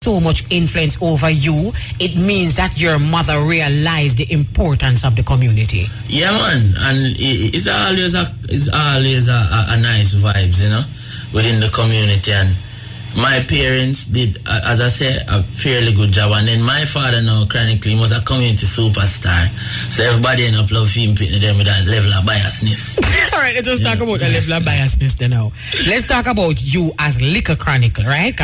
so much influence over you, it means that your mother realized the importance of the community. Yeah, man, and it's always a nice vibes, you know, within the community. And my parents did, as I said, a fairly good job. And then my father now, Chronixx, was a community superstar. So everybody ended up loving them with that level of biasness. All right, let's talk about the level of biasness then now. Let's talk about you as Liquor Chronixx, right?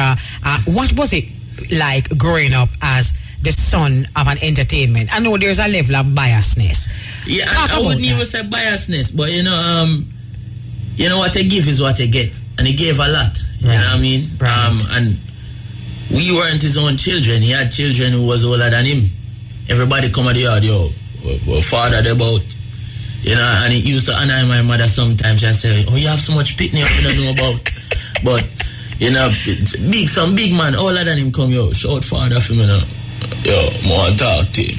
What was it like growing up as the son of an entertainment? I know there's a level of biasness. Yeah, I wouldn't even say biasness, but you know what you give is what you get, and he gave a lot. You know what I mean? Right. And we weren't his own children. He had children who was older than him. Everybody come at the yard, yo, what father they about? You know, and he used to annoy my mother sometimes. She say, oh, you have so much picnic you don't know about. But you know, some big man older than him come, yo, shout father for me now. Yo, more talk to him.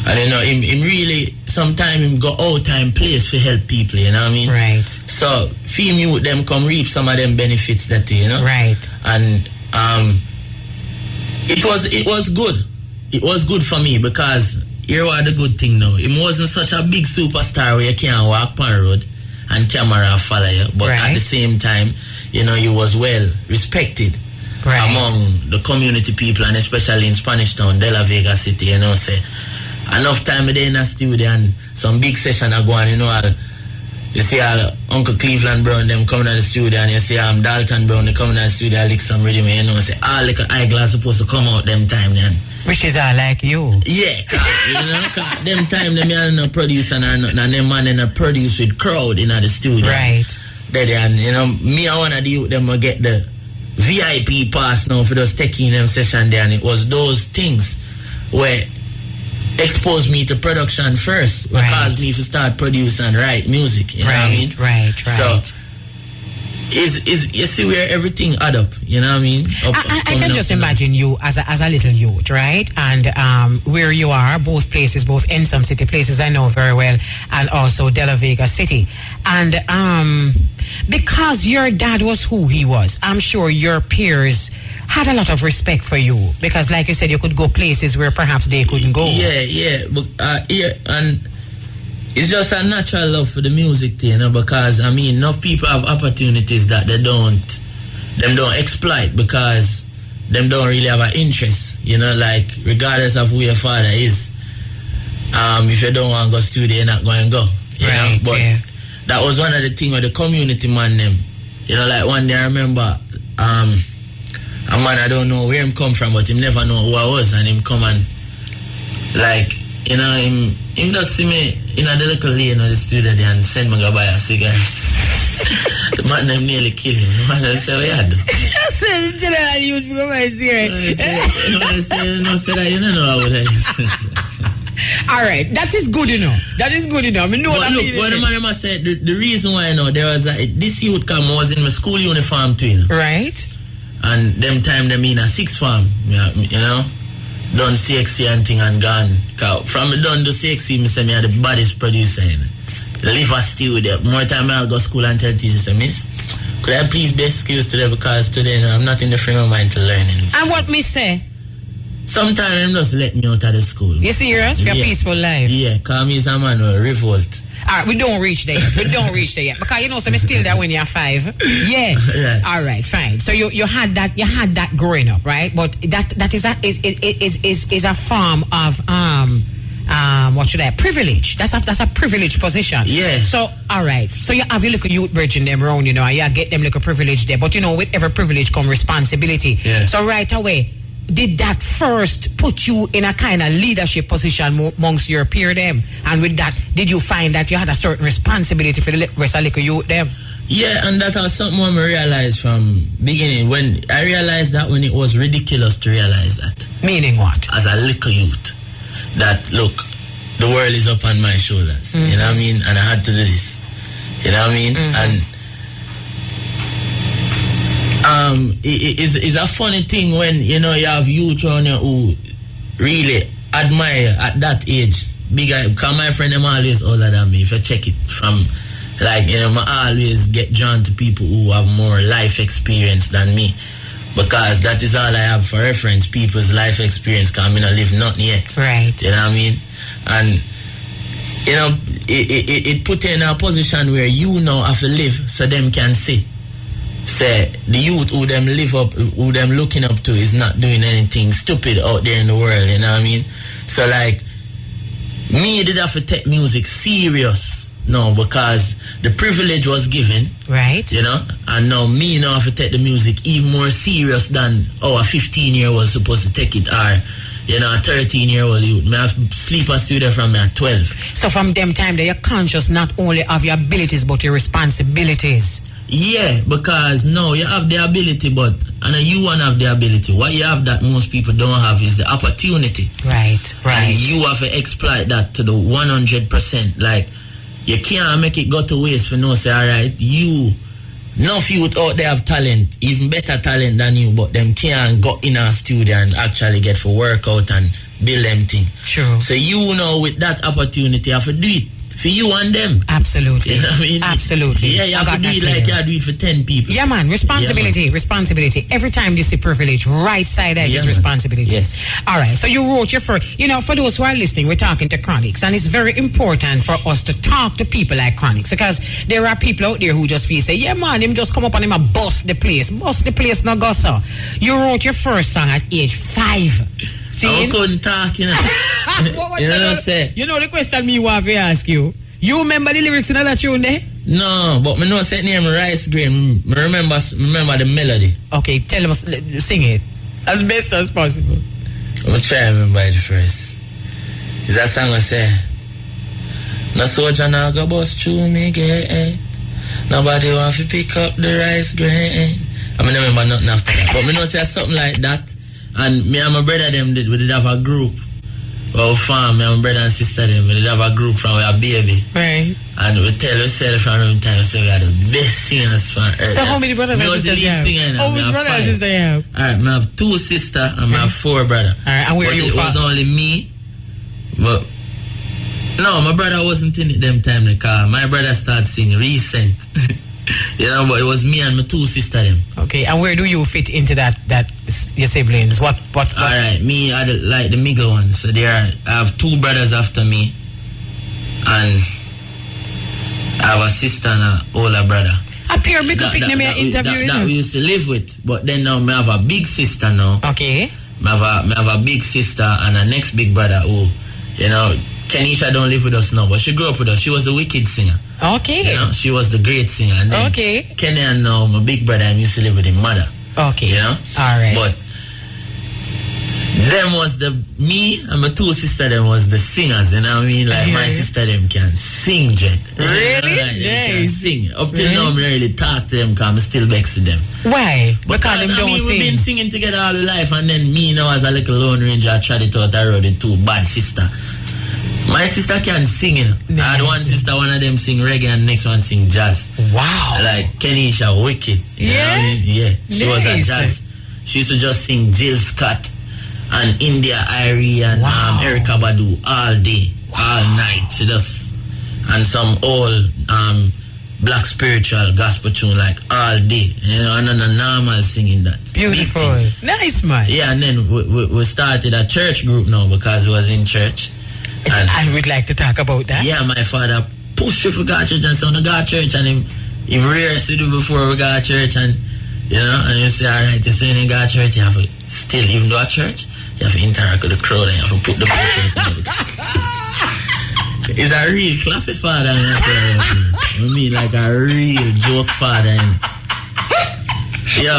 And you know, him really, sometimes him go out time place to help people, you know what I mean? Right. So, feel me with them come reap some of them benefits that, you know? Right. And it was good. It was good for me because here was the good thing now. It wasn't such a big superstar where you can't walk on the road and camera follow you. But at the same time, you know, he was well respected among the community people, and especially in Spanish Town, De La Vega City, you know, say enough time a day in a studio and some big session are going, you know, you see all Uncle Cleveland Brown, them coming to the studio, and you see Dalton Brown, they coming to the studio, lick some rhythm, you know, say all like eyeglass supposed to come out them time then. Which is all like you. Yeah, you know, them time them are no producer and them man in a produce with crowd in the studio. Right. And you know, me I wanna do them get the VIP pass now for those taking them session there, and it was those things where exposed me to production first, what caused me to start producing and write music. You know what I mean? Right. So is you see where everything add up, you know what I mean? I can just imagine you as a little youth, right? And where you are, both places, both in some city places I know very well, and also De La Vega City. And because your dad was who he was, I'm sure your peers had a lot of respect for you, because like you said, you could go places where perhaps they couldn't go. Yeah, but and it's just a natural love for the music, you know, because I mean, enough people have opportunities that them don't exploit because them don't really have an interest, you know, like regardless of who your father is, if you don't want to go studio, you're not going to go, you know. But that was one of the things with the community man them, you know, like one day I remember a man, I don't know where him come from, but him never know who I was, and him come and like, you know, him just see me in a little lane of the studio there and send me go buy a cigarette. The man them nearly kill him. The man say, what you do? I said, general, you would go buy a cigarette. No, say that, you don't know how would I. All right, that is good enough. That is good enough. I know but look, what the man must say, the reason why I know there was this youth come was in my school uniform too, you know? Right. And them time them in a sixth form, you know, done CXC and thing and gone. From me done to CXC, me say me are the baddest producer, you know. Live a studio. More time I'll go to school and tell teachers, say, miss, could I please be excused today because today, you know, I'm not in the frame of mind to learn anything. And what me say? Sometimes them just let me out of the school. You serious? For your peaceful life? Yeah, because me is a man with revolt. All right, we don't reach there yet. Because you know, so me still there when you're 5. Yeah. All right, fine. So you had that growing up, right? But that is a form of privilege. That's a privileged position. Yeah. So all right. So you have your little youth bridge in them around, you know, and you get them little privilege there. But you know, with every privilege come responsibility. Yeah. So right away, did that first put you in a kind of leadership position amongst your peer them? And with that, did you find that you had a certain responsibility for the rest of the youth them? Yeah, and that was something I realized from beginning. When I realized that when it was ridiculous to realize that. Meaning what? As a little youth, that look, the world is up on my shoulders. You know what I mean? And I had to do this. You know what I mean? And it's a funny thing when, you know, you have youth around you who really admire at that age. Because my friend them always older than me. If you check it from, like, you know, I always get drawn to people who have more life experience than me. Because that is all I have for reference, people's life experience, because I'm not live nothing yet. Right. You know what I mean? And, you know, it put you in a position where you know have to live so them can see. Say, the youth who them live up, who them looking up to is not doing anything stupid out there in the world, you know what I mean? So, like, me did have to take music serious. No, because the privilege was given. Right. You know? And now me now have to take the music even more serious than a 15-year-old supposed to take it, or, you know, a 13-year-old youth. Me have sleep a student from me at 12. So from them time that you're conscious not only of your abilities but your responsibilities. Yeah, because now you have the ability, but and you won't have the ability. What you have that most people don't have is the opportunity. Right. And you have to exploit that to the 100%. Like, you can't make it go to waste for no say, alright, enough youth out there have talent, even better talent than you, but them can't go in our studio and actually get for workout and build them thing. True. So you know with that opportunity you have to do it for you and them. Absolutely. You know what I mean? Absolutely. Yeah, you have to do it clear. like you do it for 10 people. Yeah, man. Responsibility. Responsibility. Every time you see privilege, right side edge is responsibility. Yes. All right. So you wrote your first. You know, for those who are listening, we're talking to Chronixx, and it's very important for us to talk to people like Chronixx, because there are people out there who just feel say, yeah, man, him just come up and him a bust the place. Bust the place, no go so. You wrote your first song at age 5. See? I couldn't talk, you know. You know what I'm saying? You know the question me want to ask you. You remember the lyrics in that tune there? No, but me know set name Rice Grain. Me remember the melody. Okay, tell us, sing it as best as possible. I'm gonna try to remember it first. Is that song I say? No soldier now go bust through me gate. Nobody want to pick up the rice grain. I mean, I remember nothing after that. But me know say something like that. And me and my brother them we did have a group. Well, farm, me and my brother and sister them, we did have a group from our baby. Right. And we tell ourselves from time to time, we are the best singers from earth. So how many brothers and sisters you have? How many brothers and sisters you have? Alright, I have 2 sisters and I have 4 brothers. Alright, and where but you it from? was only me. But no, my brother wasn't in it them time because my brother started singing recent. You know, but it was me and my 2 sisters them. Okay, and where do you fit into that your siblings? What? Alright, me are like the middle one. So I have 2 brothers after me, and I have a sister and an older brother. Up here, me could pick them here interview. That we used to live with, but then now I have a big sister now. Okay. I have a big sister and a next big brother who, you know, Kenisha don't live with us now, but she grew up with us. She was the wicked singer. Okay. You know, she was the great singer. And then Kenny and now my big brother, I used to live with his mother. Okay. You know? Alright. But them was me and my 2 sisters them was the singers, you know what I mean? Like my sister them can sing, Jet. Really? Like, nice. Can sing. Up till now I really talk to them because I'm still vexed with them. Why? Because them don't we've sing. been singing together all the life, and then me now as a little lone ranger I tried it out the road with 2 bad sisters. My sister can sing, you know. Nice. I had one sister, one of them sing reggae and the next one sing jazz. Wow. Like Kenisha, wicked. You know what I mean? Yeah. She was a jazz. She used to just sing Jill Scott and India Irie and Erica Badu all day, all night. She just, and some old black spiritual gospel tune like all day. You know, and then a normal singing that. Beautiful. Nice, man. Yeah, and then we started a church group now because we was in church. And I would like to talk about that. Yeah, my father pushed me for God church and son of God church, and he rehearsed it before we got church, and you know, and you say, alright, it's in God church, you have to still, even though a church, you have to interact with the crowd and you have to put the book. He's a real clappy father, I mean, like a real joke father. Yo.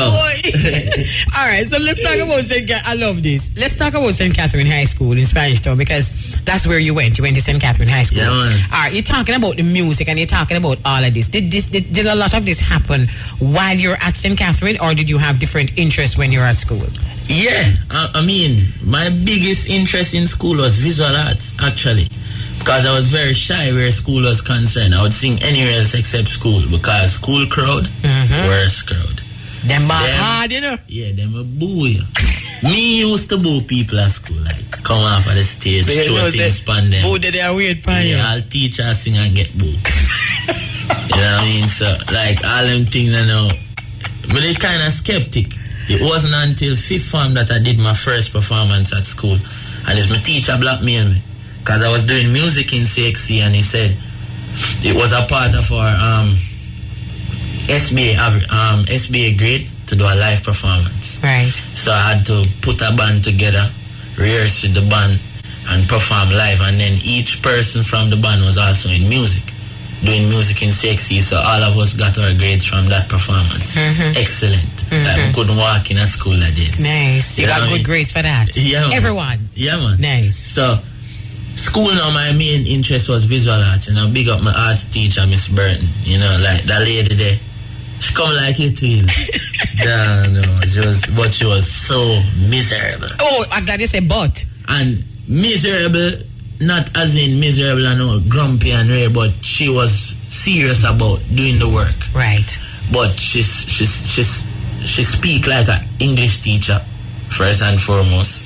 Alright, so let's talk about I love this. Let's talk about St. Catherine High School in Spanish Town, because that's where you went. You went to St. Catherine High School. Yeah, man. Alright, you're talking about the music and you're talking about all of this. Did a lot of this happen while you're at St. Catherine, or did you have different interests when you're at school? Yeah, I mean, my biggest interest in school was visual arts, actually. Because I was very shy where school was concerned. I would sing anywhere else except school, because school crowd, worst crowd. Them hard, you know? Yeah, them a boo you. Me used to boo people at school, like come off of the stage, show things span them. Boo, they are weird pan you. Yeah, I'll teach her sing and get boo. You know what I mean? So, like, all them things, you know, but they kind of skeptic. It wasn't until 5th form that I did my first performance at school. And it's my teacher blackmailed me. Because I was doing music in CXC and he said it was a part of our SBA grade to do a live performance. Right. So I had to put a band together, rehearse with the band and perform live. And then each person from the band was also in music, doing music in CXC. So all of us got our grades from that performance. Excellent. Like we couldn't walk in a school that day. Nice. You got good grades for that. Yeah, man. Everyone. Yeah, man. Nice. So, school now, my main interest was visual arts. And I big up my art teacher, Miss Burton. You know, like that lady there. She come like you too. But she was so miserable. Oh, I'm glad you said but. And miserable, not as in miserable and all grumpy and rare, but she was serious about doing the work. Right. But she speak like an English teacher, first and foremost.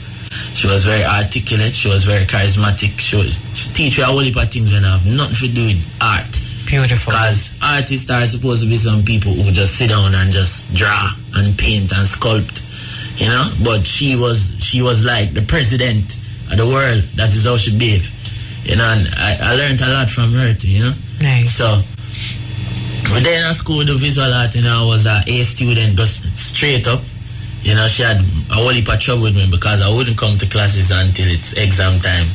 She was very articulate. She was very charismatic. She teach you a whole heap of things and have nothing to do with art. Beautiful. Because artists are supposed to be some people who just sit down and just draw and paint and sculpt, you know. But she was like the president of the world. That is how she behaved, you know. And I learned a lot from her too, you know. Nice. So. But then at school, the visual art, you know, I was an A student, just straight up. You know, she had a whole heap of trouble with me because I wouldn't come to classes until it's exam time.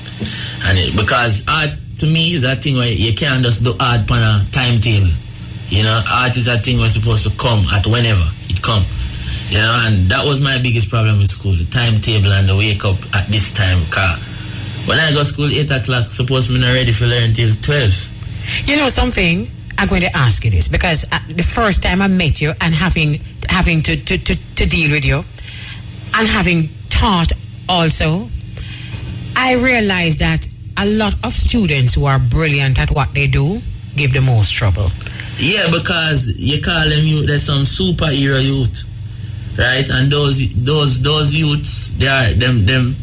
And because art, to me, is a thing where you can't just do art on a timetable. You know, art is a thing where it's supposed to come at whenever it come. You know, and that was my biggest problem with school, the timetable and the wake up at this time. Because when I go to school 8 o'clock, suppose me not ready for learn till 12. You know something? I'm going to ask you this because the first time I met you and having to deal with you and having taught also, I realized that a lot of students who are brilliant at what they do give the most trouble. Yeah, because you call them youth, there's some superhero youth, right? And those youths, they are them.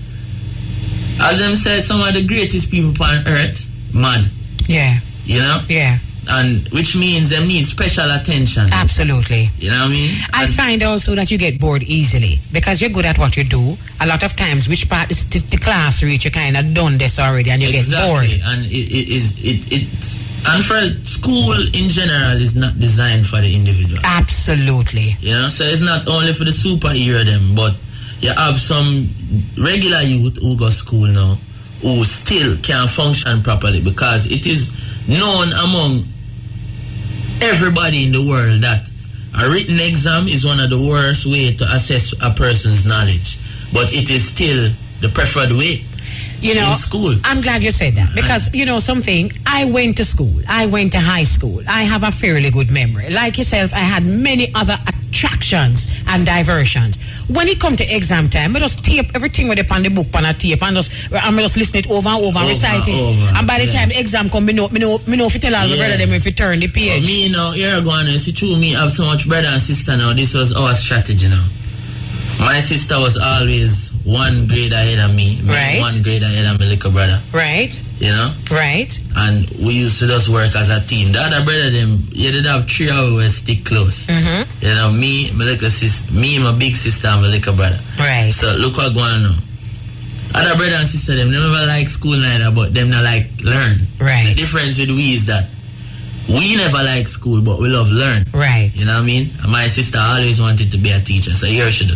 As them said, some of the greatest people on earth, mad. Yeah. You know. Yeah. And which means them need special attention. Absolutely. You know what I mean? I find also that you get bored easily because you're good at what you do. A lot of times, which part is the class reach, you kind of done this already and you get bored. And and for school in general is not designed for the individual. Absolutely. You know, so it's not only for the superhero them, but you have some regular youth who go to school now who still can't function properly because it is known among everybody in the world that a written exam is one of the worst way to assess a person's knowledge, but it is still the preferred way. You know, in school. I'm glad you said that because you know something. I went to school. I went to high school. I have a fairly good memory. Like yourself, I had many other attractions and diversions. When it come to exam time, I just tape everything with on the book on a tape and just listen it over and over and recite it. And by the time exam come, me know if you tell all my brother them if you turn the page. Me now, you're going to see through me have so much brother and sister now. This was our strategy now. My sister was always 1 grade ahead of me. Right. 1 grade ahead of my little brother. Right. You know? Right. And we used to just work as a team. The other brother, them, you did have 3 hours stick close. Mm-hmm. You know, me, my little sister, me, my big sister, and my little brother. Right. So look what going on now. Other brother and sister, them never like school neither, but them not like learn. Right. The difference with we is that we never like school, but we love learn. Right. You know what I mean? And my sister always wanted to be a teacher, so here she do.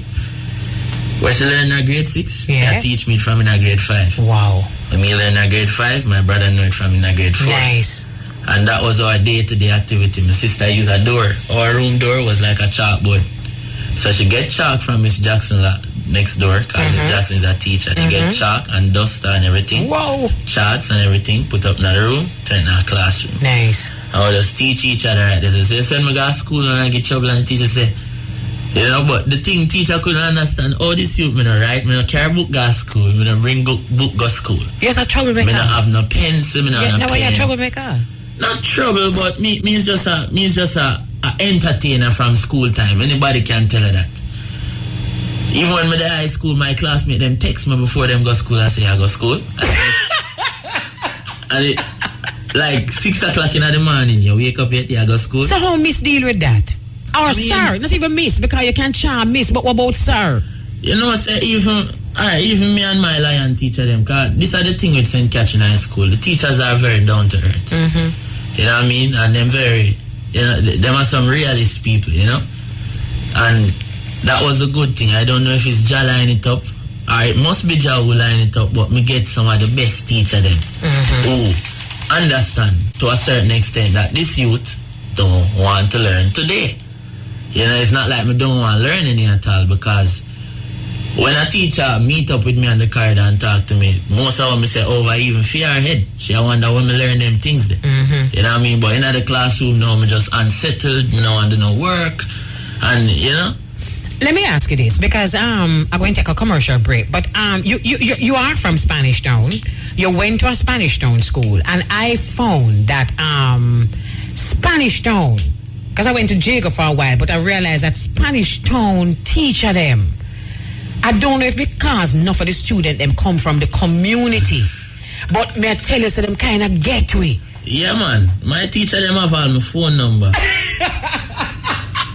Where she learned in grade 6, yeah. She teach me from in grade 5. Wow. When me learn in grade 5, my brother knew it from in grade 4. Nice. And that was our day-to-day activity. My sister used a door. Our room door was like a chalkboard. So she get chalk from Miss Jackson next door, because Miss Jackson is a teacher. She get chalk and duster and everything. Whoa. Charts and everything, put up in the room, turn in our classroom. Nice. I would just teach each other right there. So when we go to school and I get trouble and the teacher say, you know, but the thing teacher couldn't understand, oh, this youth, me no write, me no carry book go school, me no bring book go school. You're a troublemaker. Me no have no pencil, me no have no pen. You're a troublemaker. Not trouble, but me is just a entertainer from school time. Anybody can tell her that. Even when me the high school, my classmate them text me before them go school and say I go school. And it, like 6 o'clock in the morning, you wake up yet, you go school. So how miss deal with that? Or sir, not even miss, because you can charm miss, but what about sir? You know, say even me and my lion teacher them, cause this are the thing with St. Catherine High School. The teachers are very down to earth. You know what I mean? And them very, you know, them are some realist people, you know? And that was a good thing. I don't know if it's Jah line it up, or it must be Jah who line it up, but me get some of the best teacher them who understand to a certain extent that this youth don't want to learn today. You know, it's not like me don't want to learn any at all, because when a teacher meet up with me on the corridor and talk to me, most of them say over even fear her head. She wonder when me learn them things there. You know what I mean? But in the classroom now, me just unsettled, me no want to do no work. And you know? Let me ask you this, because I'm going to take a commercial break. But you are from Spanish Town. You went to a Spanish Town school, and I found that Spanish Town, because I went to Jago for a while, but I realized that Spanish Town teacher them, I don't know if because enough of the students them come from the community, but may I tell you, so them kind of get we. Yeah, man. My teacher them have all my phone number.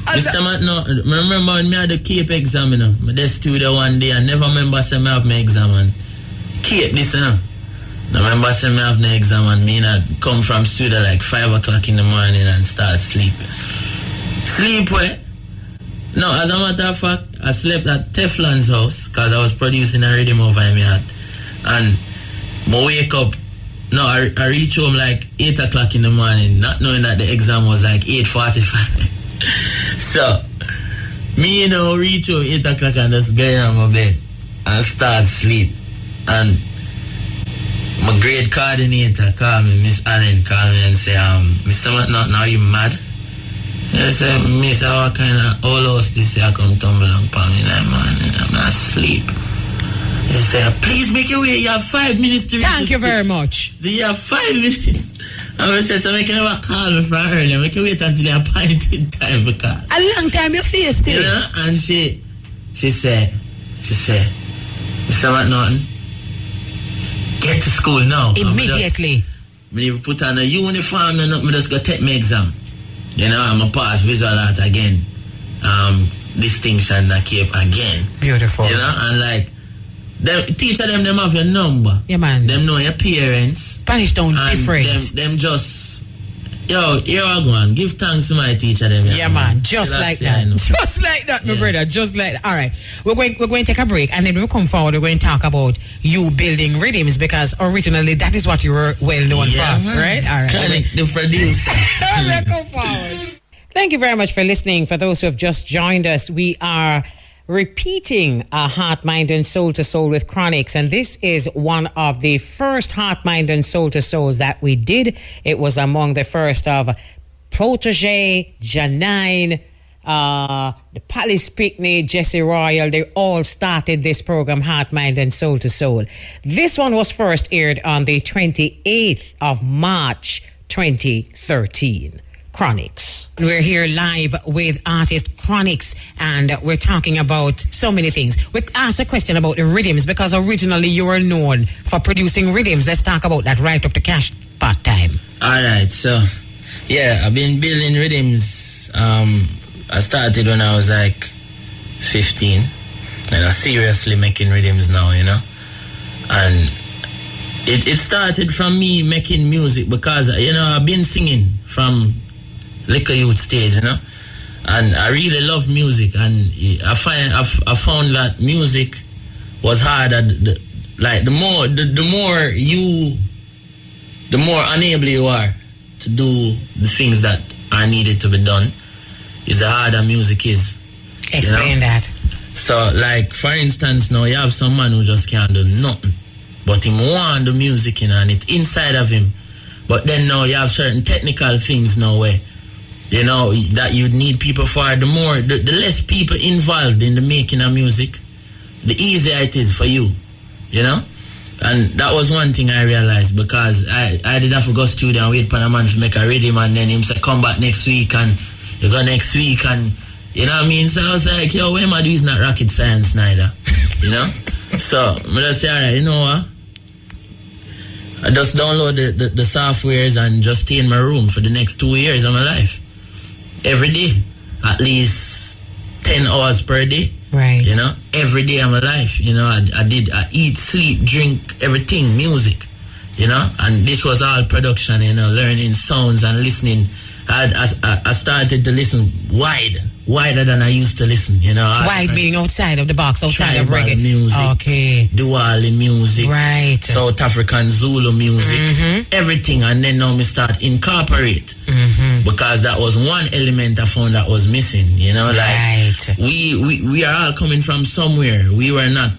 Mr. Matt, no, I remember when me had the Cape exam, you know. I just studio one day and never remember saying I have my exam and Cape this, you know. I remember saying I have my exam and me not come from studio like 5 o'clock in the morning and start sleep. Sleep where? No, as a matter of fact, I slept at Teflon's house because I was producing a rhythm over my head. And I wake up, no, I reach home like 8 o'clock in the morning, not knowing that the exam was like 8:45. So, me, you know, reach home 8 o'clock and just get on my bed and start sleep. And my grade coordinator called me, Miss Allen called me and say, Mr. McNaughton, are you mad? I said, Miss, what kind of all house this year come tumble upon me, like, man, I'm asleep. She said, please make your way, you have 5 minutes to reach. Thank you very much. So you have 5 minutes. And I said, so I can never call me from earlier. I can wait until the appointed time for call. A long time you face it. You know? And she said, Mr. McNaughton, get to school now. Immediately. I even put on a uniform and I just go take my exam. You know, I'm a pass visual art again. Distinction, Cape again. Beautiful. You know, and like, them, teacher them have your number. Yeah, man. Them know your parents. Spanish Town different. Them just, yo, here I go on. Give thanks to my teacher. Them. Yeah, man. Just like that. Just like that, my brother. Just like that. All right. We're going to take a break, and then we'll come forward. We're going to talk about you building rhythms, because originally that is what you were well known for, man. right? All right. Chronixx, the producer. We'll come forward. Thank you very much for listening. For those who have just joined us, we are repeating Heart, Mind, and Soul to Soul with Chronixx. And this is one of the first Heart, Mind, and Soul to Souls that we did. It was among the first of Protege, Janine, the Palace Picnic, Jesse Royal. They all started this program, Heart, Mind, and Soul to Soul. This one was first aired on the 28th of March, 2013. Chronixx. We're here live with artist Chronixx, and we're talking about so many things. We asked a question about the rhythms, because originally you were known for producing rhythms. Let's talk about that right up to cash part time. All right, so yeah, I've been building rhythms. I started when I was like 15, and I'm seriously making rhythms now, you know. And it started from me making music, because, you know, I've been singing from liquor youth stage, you know, and I really love music, and I found that music was harder. The more unable you are to do the things that are needed to be done, is the harder music is. Explain, you know? That. So, like, for instance, now you have some man who just can't do nothing, but he want the music, you know, and it's inside of him. But then now you have certain technical things now where, you know, that you need people for. The less people involved in the making of music, the easier it is for you, you know. And that was one thing I realized, because I did have to go studio and wait for a man to make a rhythm, and then him say come back next week, and you go next week, and you know what I mean. So I was like, yo, what am I doing? Is not rocket science neither, you know. So I just say, all right, you know what? I just download the softwares and just stay in my room for the next 2 years of my life. Every day. at least 10 hours per day. Right. You know, every day of my life. You know, I eat, sleep, drink, everything, music. You know, and this was all production, you know, learning sounds and listening. I started to listen wider than I used to listen, you know. Wide meaning outside of the box, outside of Tribal reggae music, okay, Diwali music, right, South African Zulu music, everything. And then now me start incorporate because that was one element I found that was missing, you know, like we are all coming from somewhere. We were not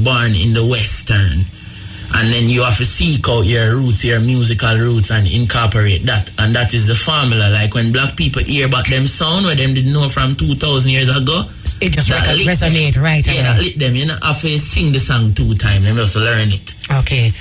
born in the Western. And then you have to seek out your roots, your musical roots, and incorporate that. And that is the formula. Like when black people hear about them sound, where them didn't know from 2,000 years ago, it just resonate, right? Yeah, that lit them. You know, have to sing the song 2 times. Them just learn it. Okay.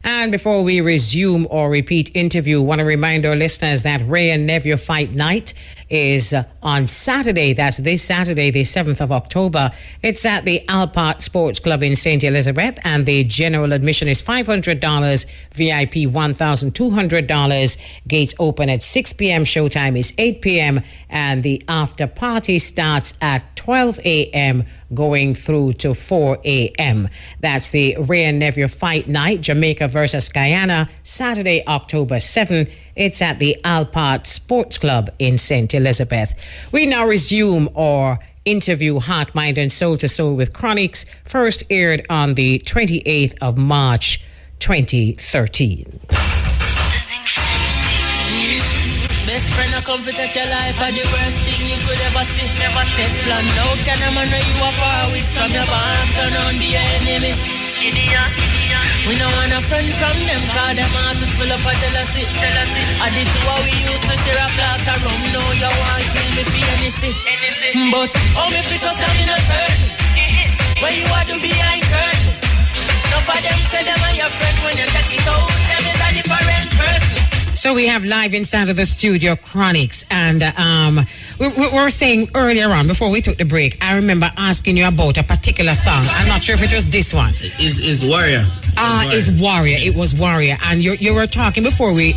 And before we resume or repeat interview, want to remind our listeners that Ray and Nephew Fight Night is on Saturday. That's this Saturday, the 7th of October. It's at the Alpart Sports Club in St. Elizabeth, and the general admission is $500, VIP $1,200. Gates open at 6 p.m. Showtime is 8 p.m. and the after party starts at 12 a.m. going through to 4 a.m. That's the Ray and Nephew Fight Night, Jamaica versus Guyana, Saturday, October 7th. It's at the Alpart Sports Club in St. Elizabeth. We now resume our interview, Heart, Mind and Soul to Soul with Chronixx, first aired on the 28th of March, 2013. Best friend, I come to take your life, are the worst thing you could ever see. Never Teflon, no can a man know you are far with from your barn, turn on the enemy. Idiot. We don't want a friend from them, cause them heart to full up of jealousy. I did what we used to share a glass of rum, now you want to kill me for anything. But, oh, me fit just an innocent. Where you are to behind curtain. Enough of them say them are your friend, when you check it out, them is a different person. So we have live inside of the studio Chronixx, and we were saying earlier on before we took the break, I remember asking you about a particular song. I'm not sure if it was this one. Is Warrior. Is Warrior. It was Warrior, and you were talking before we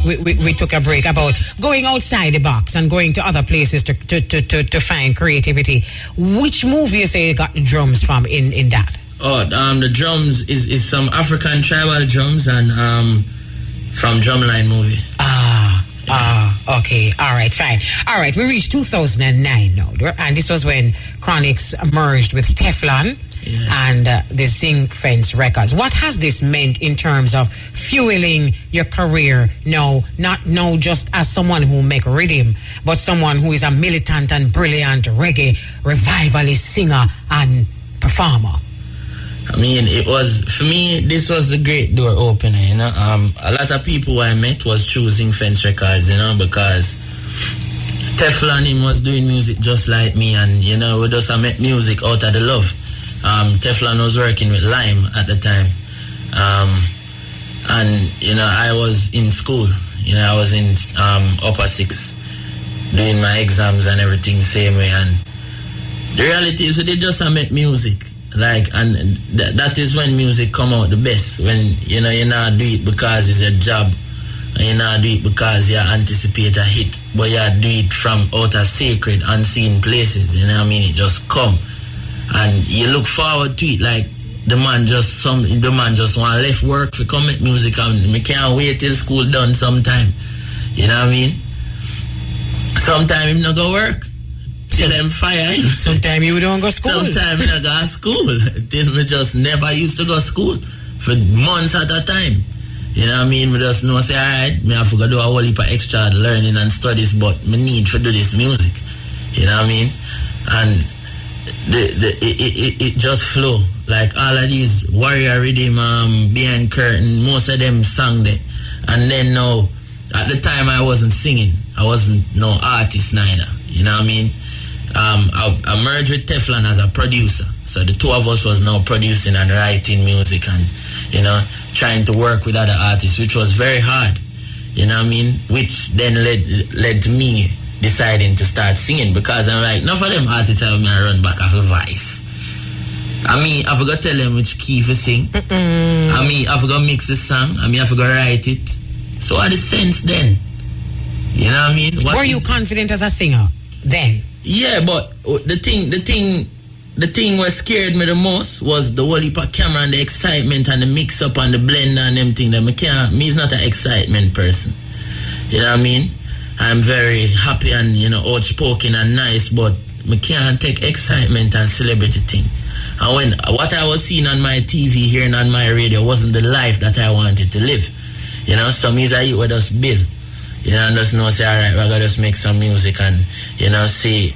took a break about going outside the box and going to other places to find creativity. Which movie you say you got the drums from in that? Oh, the drums is some African tribal drums and from Drumline movie. Okay. All right, fine. All right, we reached 2009 now, and this was when Chronixx merged with Teflon and the Zinc Fence Records. What has this meant in terms of fueling your career now, not just as someone who make rhythm, but someone who is a militant and brilliant reggae revivalist singer and performer? I mean, it was, for me, this was a great door opener, you know. A lot of people I met was choosing Fence Records, you know, because Teflon, him was doing music just like me, and, you know, we just met music out of the love. Teflon was working with Lime at the time. And, you know, I was in school, you know, I was in upper 6, doing my exams and everything same way, and the reality is they just met music. Like, and that is when music come out the best. When, you know, you not do it because it's a job, and you not do it because you anticipate a hit, but you do it from out of sacred, unseen places. You know what I mean? It just come, and you look forward to it. Like the man just want left work to come make music, and me can't wait till school done. Sometime, you know what I mean? Sometime him not go work. Till them fire him. Sometimes you don't go school. Sometimes I go to school. Till me just never used to go school for months at a time. You know what I mean? Me just know say, alright, me have to go do a whole heap of extra learning and studies, but me need to do this music. You know what I mean? And it just flow. Like all of these Warrior Rhythm, Behind Curtain, most of them sang there. And then now, at the time I wasn't singing. I wasn't no artist neither. You know what I mean? I merged with Teflon as a producer. So the two of us was now producing and writing music and, you know, trying to work with other artists, which was very hard. You know what I mean? Which then led to me deciding to start singing, because I'm like, enough of them artists tell me I run back off a voice. I mean, I forgot to tell them which key to sing. I mean, I forgot mix the song. I mean, I forgot write it. So what the sense then? You know what I mean? Were you confident as a singer? then. Yeah, but the thing what scared me the most was the whole heap of camera and the excitement and the mix up and the blend and them thing. Me is not an excitement person. You know what I mean? I'm very happy and, you know, outspoken and nice, but I can't take excitement and celebrity thing. And when what I was seeing on my TV, hearing on my radio wasn't the life that I wanted to live. You know, so me's I with us bill. You know, and just know say, alright, we're gonna just make some music and, you know, see,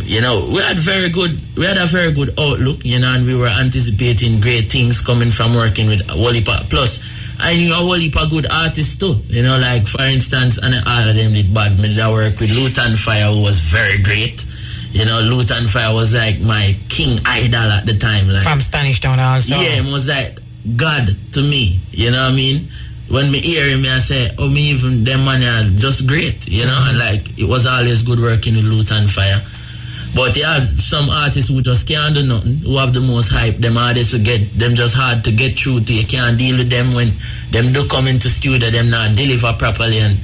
you know, we had a very good outlook, you know, and we were anticipating great things coming from working with Wolipa. Plus, I knew a whole heap of good artists too, you know, like for instance, and all of them did bad. Me did I work with Lutan Fire, who was very great. You know, Lutan Fire was like my king idol at the time. Like, from Spanish Town also. Yeah, he was like God to me, you know what I mean? When me hear him, I say, oh, me even them man are just great, you know, and like it was always good working with Lutan Fire. But you have some artists who just can't do nothing, who have the most hype. Them artists who get them just hard to get through to. You can't deal with them when them do come into studio, them not deliver properly. And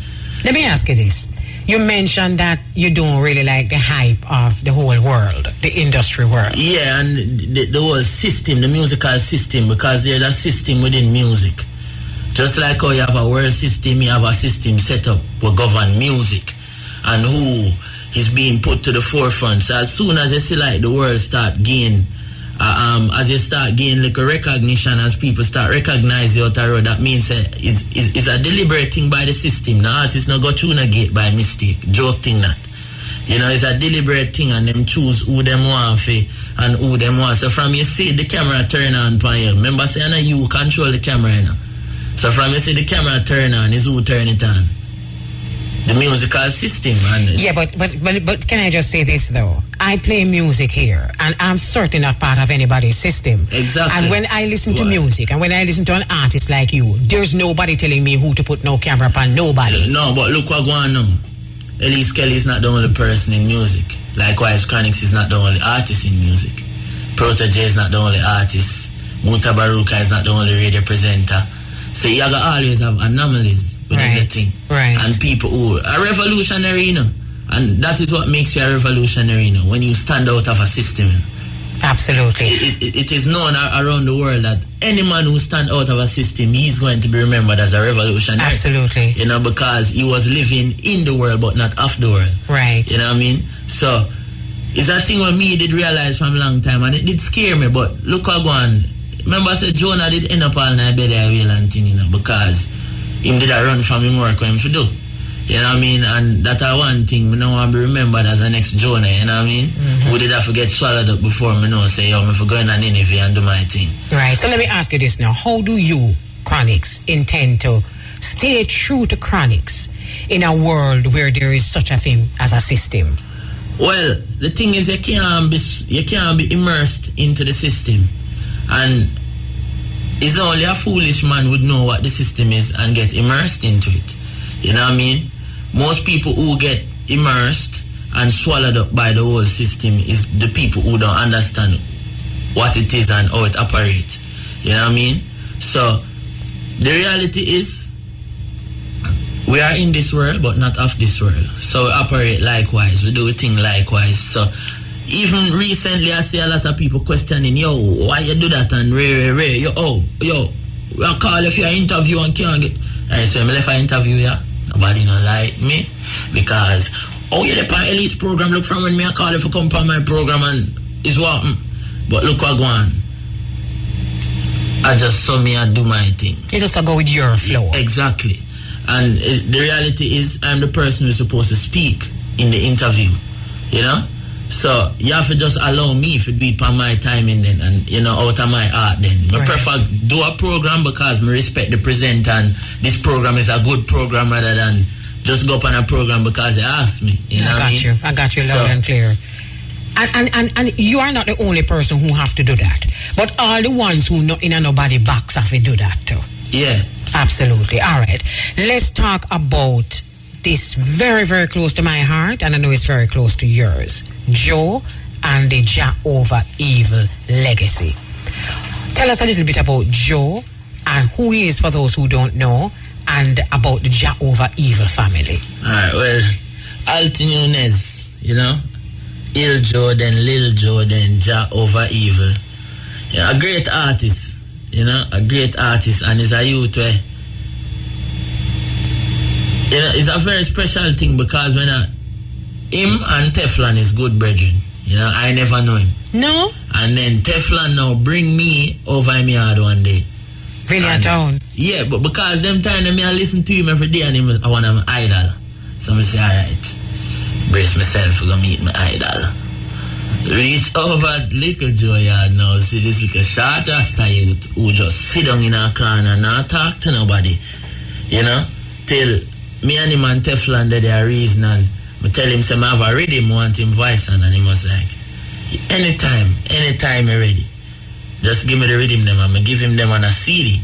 let me ask you this. You mentioned that you don't really like the hype of the whole world, the industry world. Yeah, and the whole system, the musical system, because there's a system within music. Just like how you have a world system, you have a system set up to govern music and who is being put to the forefront. So as soon as you see like the world start gain, as you start gaining like a recognition, as people start recognize you out the road, that means it's a deliberate thing by the system. The artists not go through a gate by mistake. Joke thing that. You know, it's a deliberate thing and them choose who them want for and who them want. So from you see the camera turn on pan you. Remember saying you control the camera, you know. So from you see the camera turn on, is who turn it on. The musical system, man. Yeah, but can I just say this though? I play music here, and I'm certainly not part of anybody's system. Exactly. And when I listen to music, and when I listen to an artist like you, there's nobody telling me who to put no camera upon. Nobody. No, but look what going on. Elise Kelly is not the only person in music. Likewise, Chronixx is not the only artist in music. Protege is not the only artist. Muta Baruka is not the only radio presenter. So you gotta always have anomalies within the thing. Right. And people who are revolutionary, you know. And that is what makes you a revolutionary, you know, when you stand out of a system. You know. Absolutely. It is known around the world that any man who stand out of a system, he's going to be remembered as a revolutionary. Absolutely. You know, because he was living in the world but not of the world. Right. You know what I mean? So, it's a thing what me did realize from a long time, and it did scare me, but look how going. Remember I said Jonah did end up all night bed and thing, you know, because him did a run from him work when him do. You know what I mean? And that's one thing me don't want to be remembered as the next Jonah, you know what I mean? Who did I forget swallowed up before me know say, yo, me for going on Nineveh and do my thing. Right. So let me ask you this now. How do you, Chronixx, intend to stay true to Chronixx in a world where there is such a thing as a system? Well, the thing is you can't be immersed into the system. And it's only a foolish man would know what the system is and get immersed into it. You know what I mean? Most people who get immersed and swallowed up by the whole system is the people who don't understand what it is and how it operates. You know what I mean? So, the reality is, we are in this world but not of this world. So we operate likewise, we do a thing likewise. So, even recently I see a lot of people questioning, yo, why you do that and Ray, yo, I call if you interview and can't get. I say, I left an interview, yeah. Nobody don't like me because, you're the Elise program. Look from when me I call you for come on my program and it's what. But look what go on. I just saw me I do my thing. You just go with your flow. Exactly. And the reality is I'm the person who's supposed to speak in the interview. You know? So you have to just allow me to do it on my timing then and you know out of my art then. I prefer do a program because I respect the presenter and this program is a good program rather than just go up on a program because they asked me. You know I got you loud and clear. And you are not the only person who have to do that. But all the ones who not in a nobody box have to do that too. Yeah. Absolutely. All right. Let's talk about this very, very close to my heart, and I know it's very close to yours. Joe and the Jah Over Evil legacy. Tell us a little bit about Joe and who he is for those who don't know, and about the Jah Over Evil family. Alright, well, Alti Nunez, you know. Il Joe, then Lil Joe, then Jah over evil. You know, a great artist, you know, a great artist, and he's a youth where, you know, it's a very special thing because when him and Teflon is good brethren, you know, I never know him. No? And then Teflon now bring me over in my yard one day. Really at town? Yeah, but because them time me I listen to him every day and him I want him idol. So I say, alright, brace myself to go meet my idol. Reach over Little Joe yard now, see this little short Rasta youth who just sit down in a corner and not talk to nobody. You know? Till me and him and Teflon they are reason and I tell him say I have a rhythm want him voice and he was like, anytime you're ready. Just give me the rhythm them and I give him them on a CD.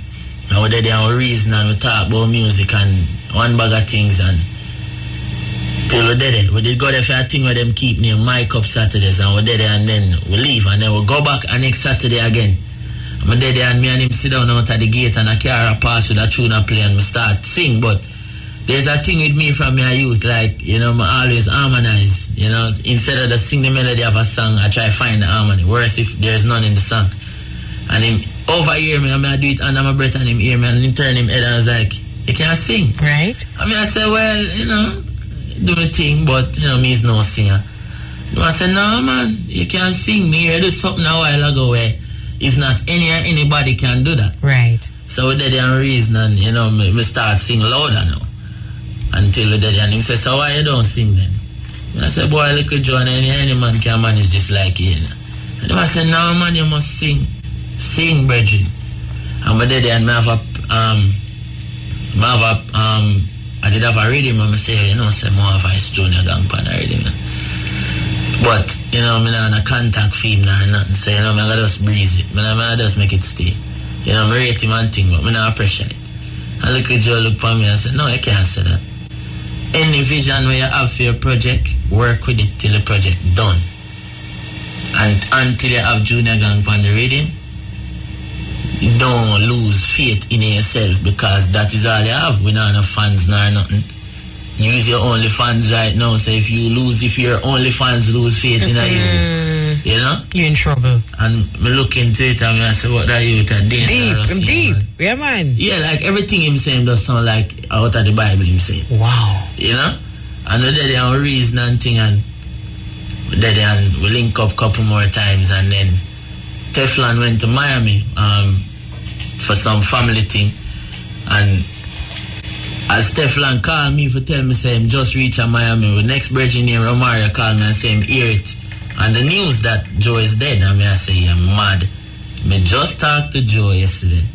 And we did our reason and we talk about music and one bag of things and till we did it. We did go there for a thing where them keep near mic up Saturdays and we did it and then we leave and then we go back and next Saturday again. And we did it and me and him sit down out at the gate and I carry a pass with a tune and play and we start sing. But there's a thing with me from my youth, like, you know, I always harmonize, you know. Instead of just sing the melody of a song, I try to find the harmony. Worse if there's none in the song. And him over here me, I do it under my breath and him hear me and him turn him head and I was like, you can't sing. Right. I mean, I said, well, you know, do my thing, but, you know, me is no singer. I said, no, man, you can't sing. Me hear do something a while ago where it's not anybody can do that. Right. So we did the reason and, you know, me start sing louder now. Until we did it and he said, so why you don't sing then? And I said, boy, look at John, any man can manage just like you. And I said, no, man, you must sing. Sing, brethren. And we did it and I did have a rhythm and I say, you know, say more of Ice Junior gang pan a rhythm. But, you know, I'm not a contact film or nothing. So, you know, I just breeze it. I just make it stay. You know, I rate him and thing, but I not pressure it. And look at Joe look for me and say, no, you can't say that. Any vision where you have for your project, work with it till the project done. And until you have Junior gang pan the rhythm, you don't lose faith in yourself because that is all you have. We don't have fans nor nothing. Use your only fans right now. So if your only fans lose faith in you know? You're in trouble. And me look into it and I say, what are you with a dangerous? Deep. Yeah, man. Yeah, like everything him saying does sound like out of the Bible him saying. Wow. You know? And we did our reason and thing and we link up a couple more times and then Teflon went to Miami for some family thing and as Teflon called me to tell me say him just reached Miami, the next bridge named Romario called me and say him hear it and the news that Joe is dead and I say I'm mad. Me just talked to Joe yesterday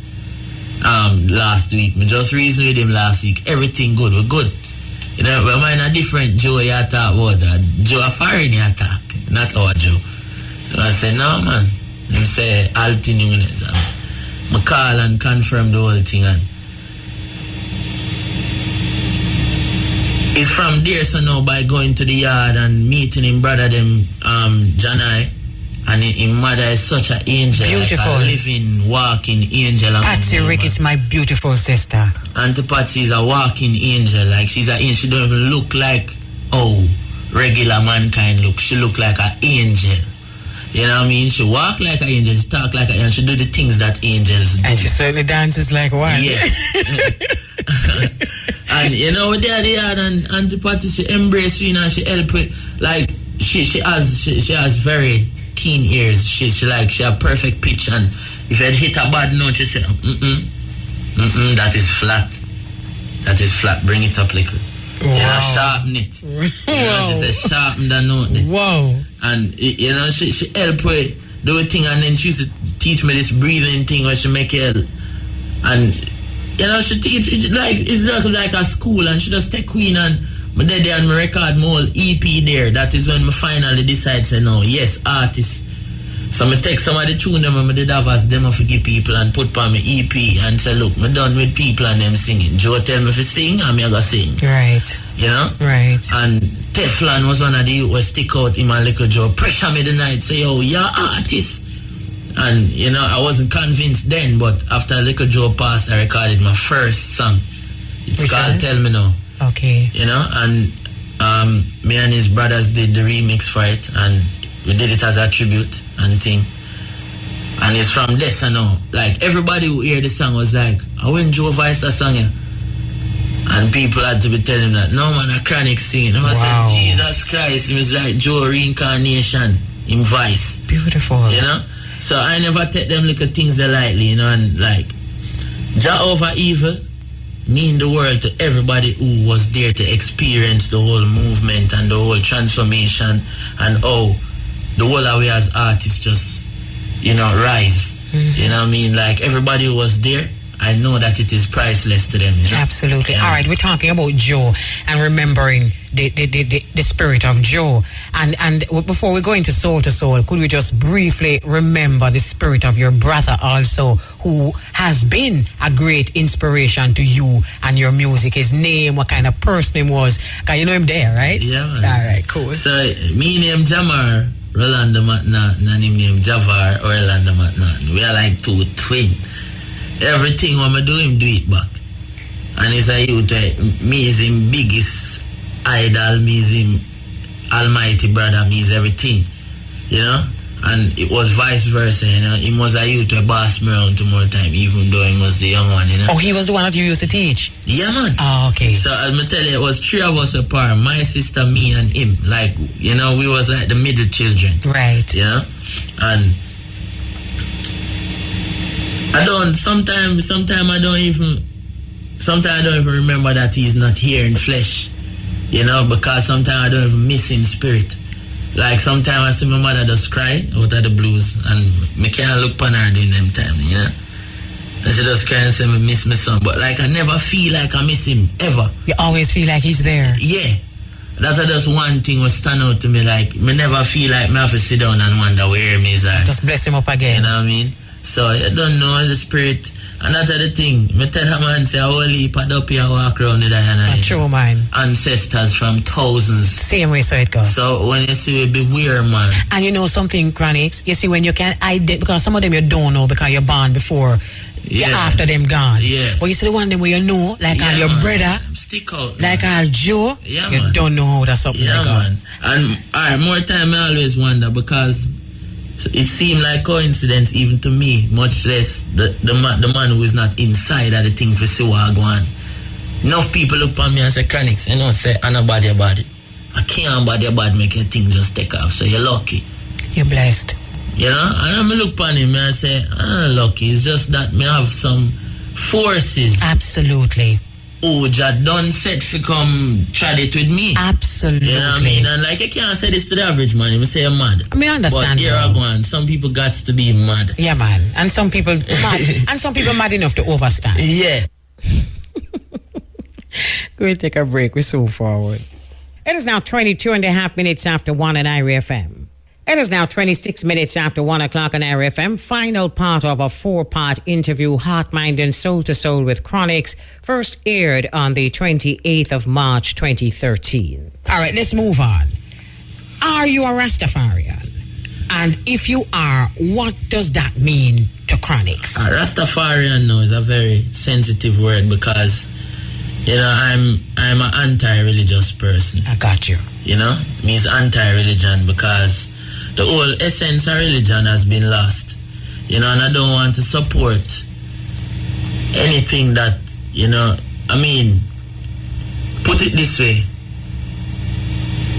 last week. Me just reasoned with him last week. Everything good, we're good. You know, we're mine a different Joe you talk about that. Joe a foreign you talk, not our Joe. So I say no man. Him say Altin Nunes. I call and confirm the whole thing and it's from there so now by going to the yard and meeting him brother them Janai and his mother is such an angel. Beautiful. Like a living, walking angel. Patsy Ricketts, my beautiful sister. Auntie Patsy is a walking angel. Like she's an angel. She don't even look like regular mankind look. She look like an angel. You know what I mean? She walk like an angel, she talk like an angel, she do the things that angels do. And she certainly dances like one. Yes. And you know, there they are and Auntie Patty, she embrace you and she help with like she has very keen ears. She have perfect pitch and if you hit a bad note she say that is flat. That is flat. Bring it up little. Wow. You know, sharpen it. You know, she says sharpen the note. Wow. And you know, she help with do a thing and then she used to teach me this breathing thing where she make it and you know she teach like it's just like a school and she just take Queen and my daddy and my record my whole EP there. That is when I finally decide say no, yes, artist. So I take some of the tune them and I did have as them to give people and put on my EP and say look, I'm done with people and them singing. Joe tell me if you sing and me I go sing. Right. You know? Right. And Teflon was one of the youth who stick out in my little Joe. Pressure me the night, say yo, you're artist. And you know, I wasn't convinced then, but after little Joe passed I recorded my first song. It's called Tell Me Now. Okay. You know, and Me and his brothers did the remix for it, and we did it as a tribute and thing. And it's from this, you know. Like, everybody who hear the song was like, I went Joe voice that song, yeah. And people had to be telling him that, no man, a Chronixx singing. I said, Jesus Christ, it was like Joe reincarnation in voice. Beautiful. You know? So I never take them little things lightly, you know, and like, Jah over evil mean the world to everybody who was there to experience the whole movement and the whole transformation and how the whole of we as artists just, you know, rise. You know what I mean? Like, everybody who was there, I know that it is priceless to them. You know? Absolutely. Yeah. All right, we're talking about Joe and remembering the spirit of Joe. And before we go into Soul to Soul, could we just briefly remember the spirit of your brother also, who has been a great inspiration to you and your music? His name, what kind of person he was? Because you know him there, right? Yeah, man. All right, cool. So, me name Jamar, Rolando Matna, and him name Javar, Orlando Matna. We are like two twins. Everything what I do, him do it back. And it's a youth, me is him biggest idol, me is him almighty brother, me is everything. You know? And it was vice versa, you know. He was a youth who bossed me around to more time, even though he was the young one, you know. Oh, he was the one that you used to teach? Yeah, man. Oh, okay. So, as I tell you, it was three of us apart, my sister, me, and him. Like, you know, we was like the middle children. Right. You know? And sometimes I don't even remember that he's not here in flesh, you know, because sometimes I don't even miss him spirit. Like, sometimes I see my mother just cry out of the blues, and me can't look upon her during them time, you know. And she just cry and say, I miss my son. But, like, I never feel like I miss him, ever. You always feel like he's there? Yeah. That's just one thing was stand out to me, like, me never feel like me have to sit down and wonder where he is at. Just bless him up again. You know what I mean? So, you don't know the spirit. And that's the thing. I tell a man, say, I only put up here, walk around the Diana. True, man. Ancestors from thousands. Same way, so it goes. So, when you see, it be weird, man. And you know something, Chronixx? You see, when you can identify, because some of them you don't know because you're born before, you're after them gone. Yeah. But you see the one them where you know, like all your brother, stick out, like all Joe, yeah, you don't know how that's something like man. And, alright, more time I always wonder because it seemed like coincidence even to me, much less the man who is not inside of the thing for see what I go on. Enough people look at me and say, Chronixx, you know, say, I know body about it. I can't body about make your thing just take off, so you're lucky. You're blessed. You know, and I'm look at him and I say, I'm not lucky, it's just that me have some forces. Absolutely. Who just done set for come trade it with me. Absolutely. You know what I mean? And like, I can't say this to the average man, you say you're mad. I mean, I understand. But here I go on, some people got to be mad. Yeah, man. And some people mad. And some people mad enough to overstand. Yeah. We'll take a break. We're so forward. It is now 22 and a half minutes after 1 on IRA FM. It is now 26 minutes after 1 o'clock on IRA FM. Final part of a 4-part interview, Heart, Mind and Soul to Soul with Chronixx, first aired on the 28th of March 2013. All right, let's move on. Are you a Rastafarian? And if you are, what does that mean to Chronixx? Rastafarian now is a very sensitive word because, you know, I'm an anti-religious person. I got you. You know, means anti-religion because the whole essence of religion has been lost. You know, and I don't want to support anything that, you know, I mean, put it this way.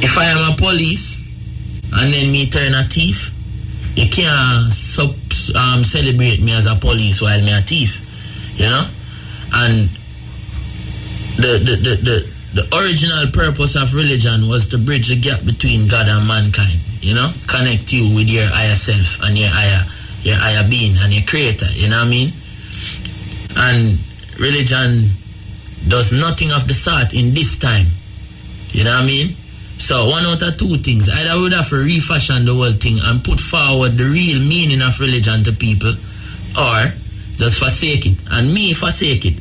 If I am a police and then me turn a thief, you can't celebrate me as a police while me a thief. You know? And the original purpose of religion was to bridge the gap between God and mankind. You know, connect you with your higher self and your higher being and your creator, you know what I mean? And religion does nothing of the sort in this time, you know what I mean? So one out of two things, either we would have to refashion the whole thing and put forward the real meaning of religion to people, or just forsake it. And me forsake it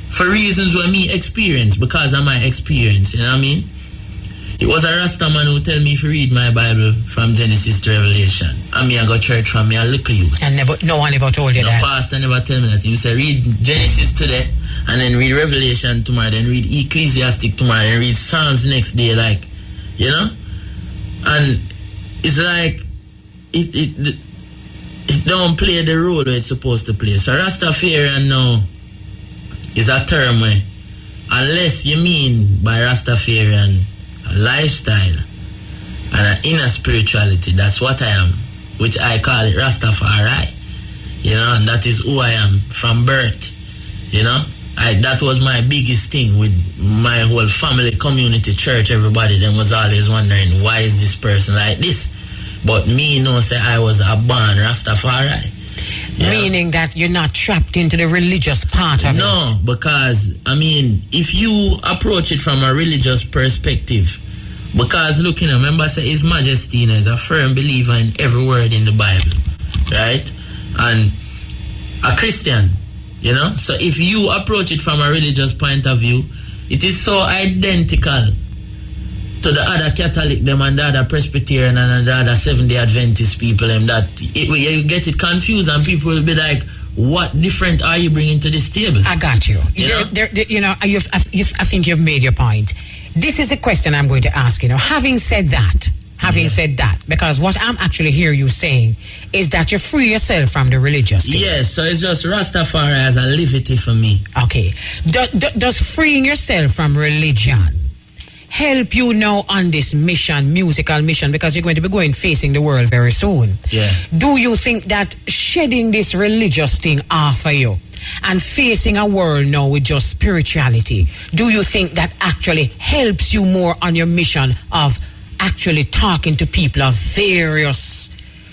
for reasons where me experience, because of my experience, you know what I mean? It was a Rasta man who tell me if you read my Bible from Genesis to Revelation. And me I go church from me a look at you. And no one ever told you that? No pastor never tell me that. He say read Genesis today and then read Revelation tomorrow, then read Ecclesiastic tomorrow, and read Psalms next day, like, you know? And it's like it don't play the role where it's supposed to play. So Rastafarian now is a term where, unless you mean by Rastafarian a lifestyle and an inner spirituality, that's what I am, which I call it Rastafari, you know, and that is who I am from birth, you know. That was my biggest thing with my whole family, community, church, everybody. Them was always wondering, why is this person like this? But me, say I was a born Rastafari. Meaning that you're not trapped into the religious part of it? No, because, I mean, if you approach it from a religious perspective, because look, remember I say His Majesty is a firm believer in every word in the Bible, right? And a Christian, you know? So if you approach it from a religious point of view, it is so identical to the other Catholic them and the other Presbyterian and the other Seventh-day Adventist people them that you get it confused and people will be like, what different are you bringing to this table? I got you. I think you've made your point. This is a question I'm going to ask you. Having said that, because what I'm actually hearing you saying is that you free yourself from the religious thing. Yes, so it's just Rastafari as a liberty for me. Okay. Does freeing yourself from religion help you now on this mission, musical mission, because you're going to be facing the world very soon? Yeah. Do you think that shedding this religious thing off of you and facing a world now with just spirituality, do you think that actually helps you more on your mission of actually talking to people of various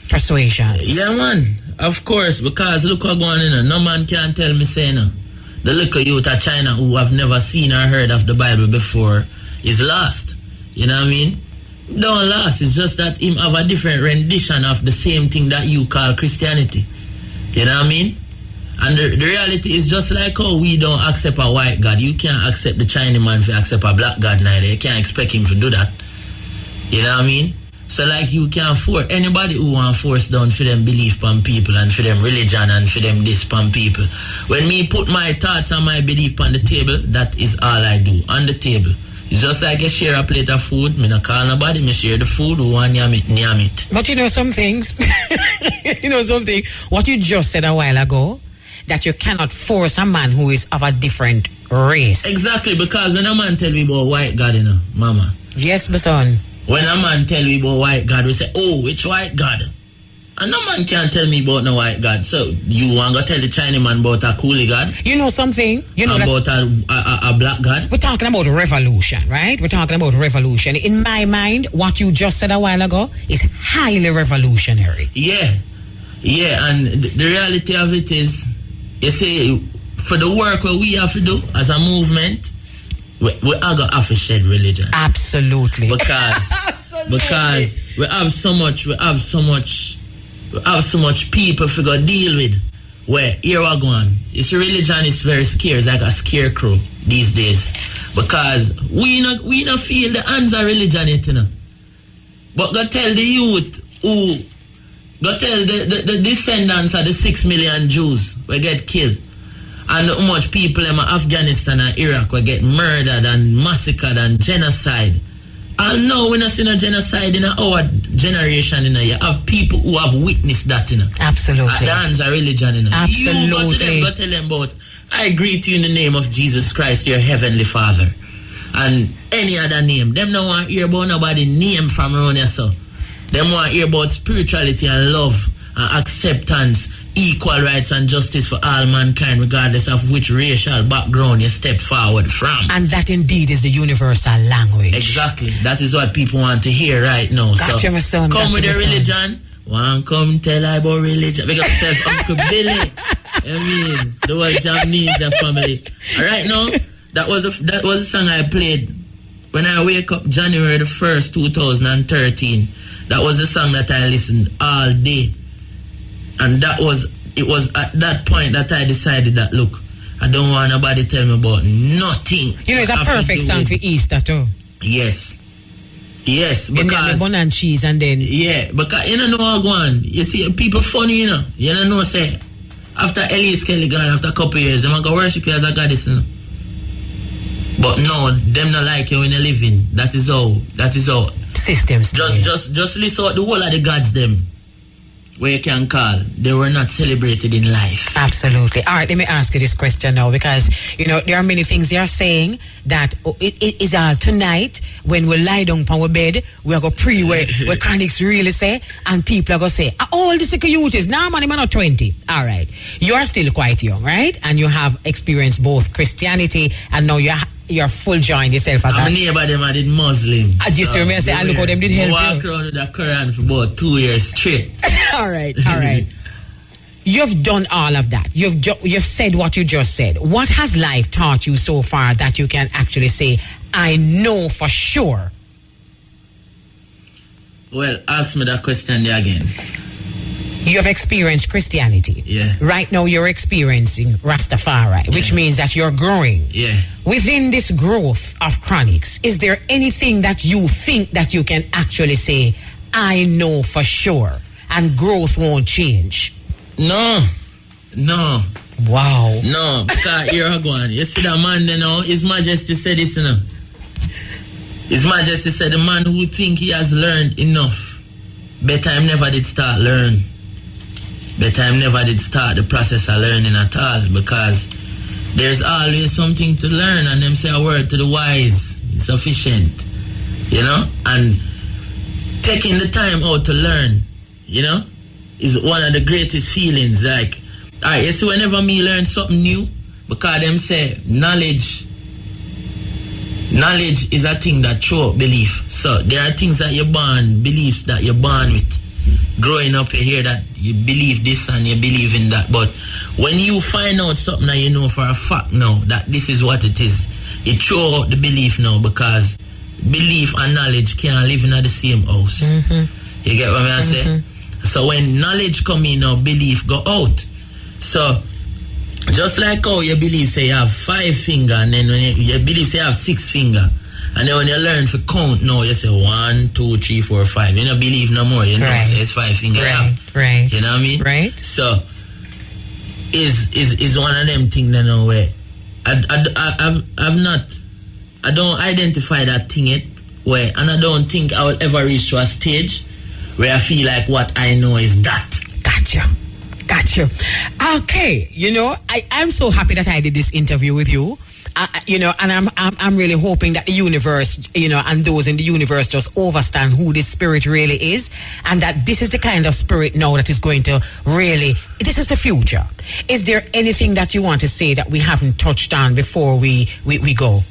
persuasions? Yeah, man. Of course, because look what's going on. No man can tell me, say, no. The little youth of China who have never seen or heard of the Bible before is lost. You know what I mean? Don't lost. It's just that him have a different rendition of the same thing that you call Christianity. You know what I mean? And the reality is just like how we don't accept a white God. You can't accept the Chinese man to accept a black God neither. You can't expect him to do that. You know what I mean? So like you can't force anybody who want force down for them belief on people and for them religion and for them this on people. When me put my thoughts and my belief on the table, that is all I do. On the table. It's just like you share a plate of food. Me not call nobody. Me share the food. Who want yam it. But you know some things. You know something. What you just said a while ago, that you cannot force a man who is of a different race. Exactly, because when a man tell me about white God, mama. Yes, my son. When a man tell me about white God, we say, oh, which white God? And no man can tell me about no white God. So you want to tell the Chinese man about a coolie God? You know something? You know about a black God? We're talking about revolution, right? We're talking about revolution. In my mind, what you just said a while ago is highly revolutionary. Yeah. Yeah, and the reality of it is, you see, for the work that we have to do as a movement, we are going to have to shed religion. Absolutely. Because we have so much people to go deal with. Where here we go on. It's religion is very scary. It's like a scarecrow these days. Because we not feel the hands of religion yet, But go tell the youth who go tell the descendants of the 6 million Jews will get killed. And how much people in Afghanistan and Iraq will get murdered and massacred and genocide. And now we not see no genocide in our generation. You have people who have witnessed that. Absolutely. At the hands of religion. Absolutely. You go tell them about, I greet you in the name of Jesus Christ, your heavenly Father. And any other name. Them don't want to hear about nobody name from around here, so. Them want to hear about spirituality and love and acceptance, equal rights and justice for all mankind, regardless of which racial background you step forward from. And that indeed is the universal language. Exactly. That is what people want to hear right now. Gotcha, my son. Come with the religion. One come tell I about religion. Because self Uncle Billy. I mean, the whole Jamaican family. Alright now, that was a song I played when I wake up January the 1st, 2013. That was the song that I listened all day. And it was at that point that I decided that, look, I don't want nobody tell me about nothing. It's a perfect song for Easter too. Yes. Yes, because because bun and cheese and then because you don't know how go on. You see, people funny, you know. You don't know say after Elise Kelly gone after a couple years, them go worship you as a goddess, you know. But no, them not like you when you're living. That is how systems. Just list out the whole of the gods them where you can call. They were not celebrated in life. Absolutely. All right, let me ask you this question now, because you know there are many things you are saying that it is tonight when we lie down on our bed, we are going to pray where Chronixx really say, and people are going to say, all the securities, now man, I'm not 20. All right. You are still quite young, right? And you have experienced both Christianity and now you're full joined yourself as a neighbor them I did Muslim. As you see me say, look how them did help you. Walk around with the Quran for about 2 years straight. all right. You've done all of that. You've said what you just said. What has life taught you so far that you can actually say, I know for sure? Well, ask me that question there again. You have experienced Christianity. Yeah. Right now you're experiencing Rastafari, which means that you're growing. Yeah. Within this growth of Chronixx, is there anything that you think that you can actually say, I know for sure, and growth won't change? No. Wow. No, because here I go on. You see that man there now, His Majesty said this, you know. His Majesty said the man who think he has learned enough, better him never did start learn. Better him never did start the process of learning at all, because there's always something to learn, and them say a word to the wise is sufficient, you know. And taking the time out to learn, you know, is one of the greatest feelings. Like, alright, you see, whenever me learn something new, because them say knowledge is a thing that show up belief. So there are things that you're born, beliefs that you're born with. Growing up, you hear that you believe this and you believe in that. But when you find out something that you know for a fact now that this is what it is, it show out the belief now, because belief and knowledge can't live in the same house. Mm-hmm. You get what I say? So when knowledge come in now, belief go out. So just like how you believe say you have 5 fingers, and then when you believe say you have 6 fingers, and then when you learn to count now, you say 1, 2, 3, 4, 5. You don't believe no more. You know, say it's 5 fingers. Right. You know what I mean? Right. So is one of them things that know where I don't identify that thing yet, where, and I don't think I will ever reach to a stage where I feel like what I know is that. Gotcha. Okay, you know, I'm so happy that I did this interview with you. You know, and I'm really hoping that the universe, you know, and those in the universe just understand who this spirit really is, and that this is the kind of spirit now that is going to really, this is the future. Is there anything that you want to say that we haven't touched on before we go?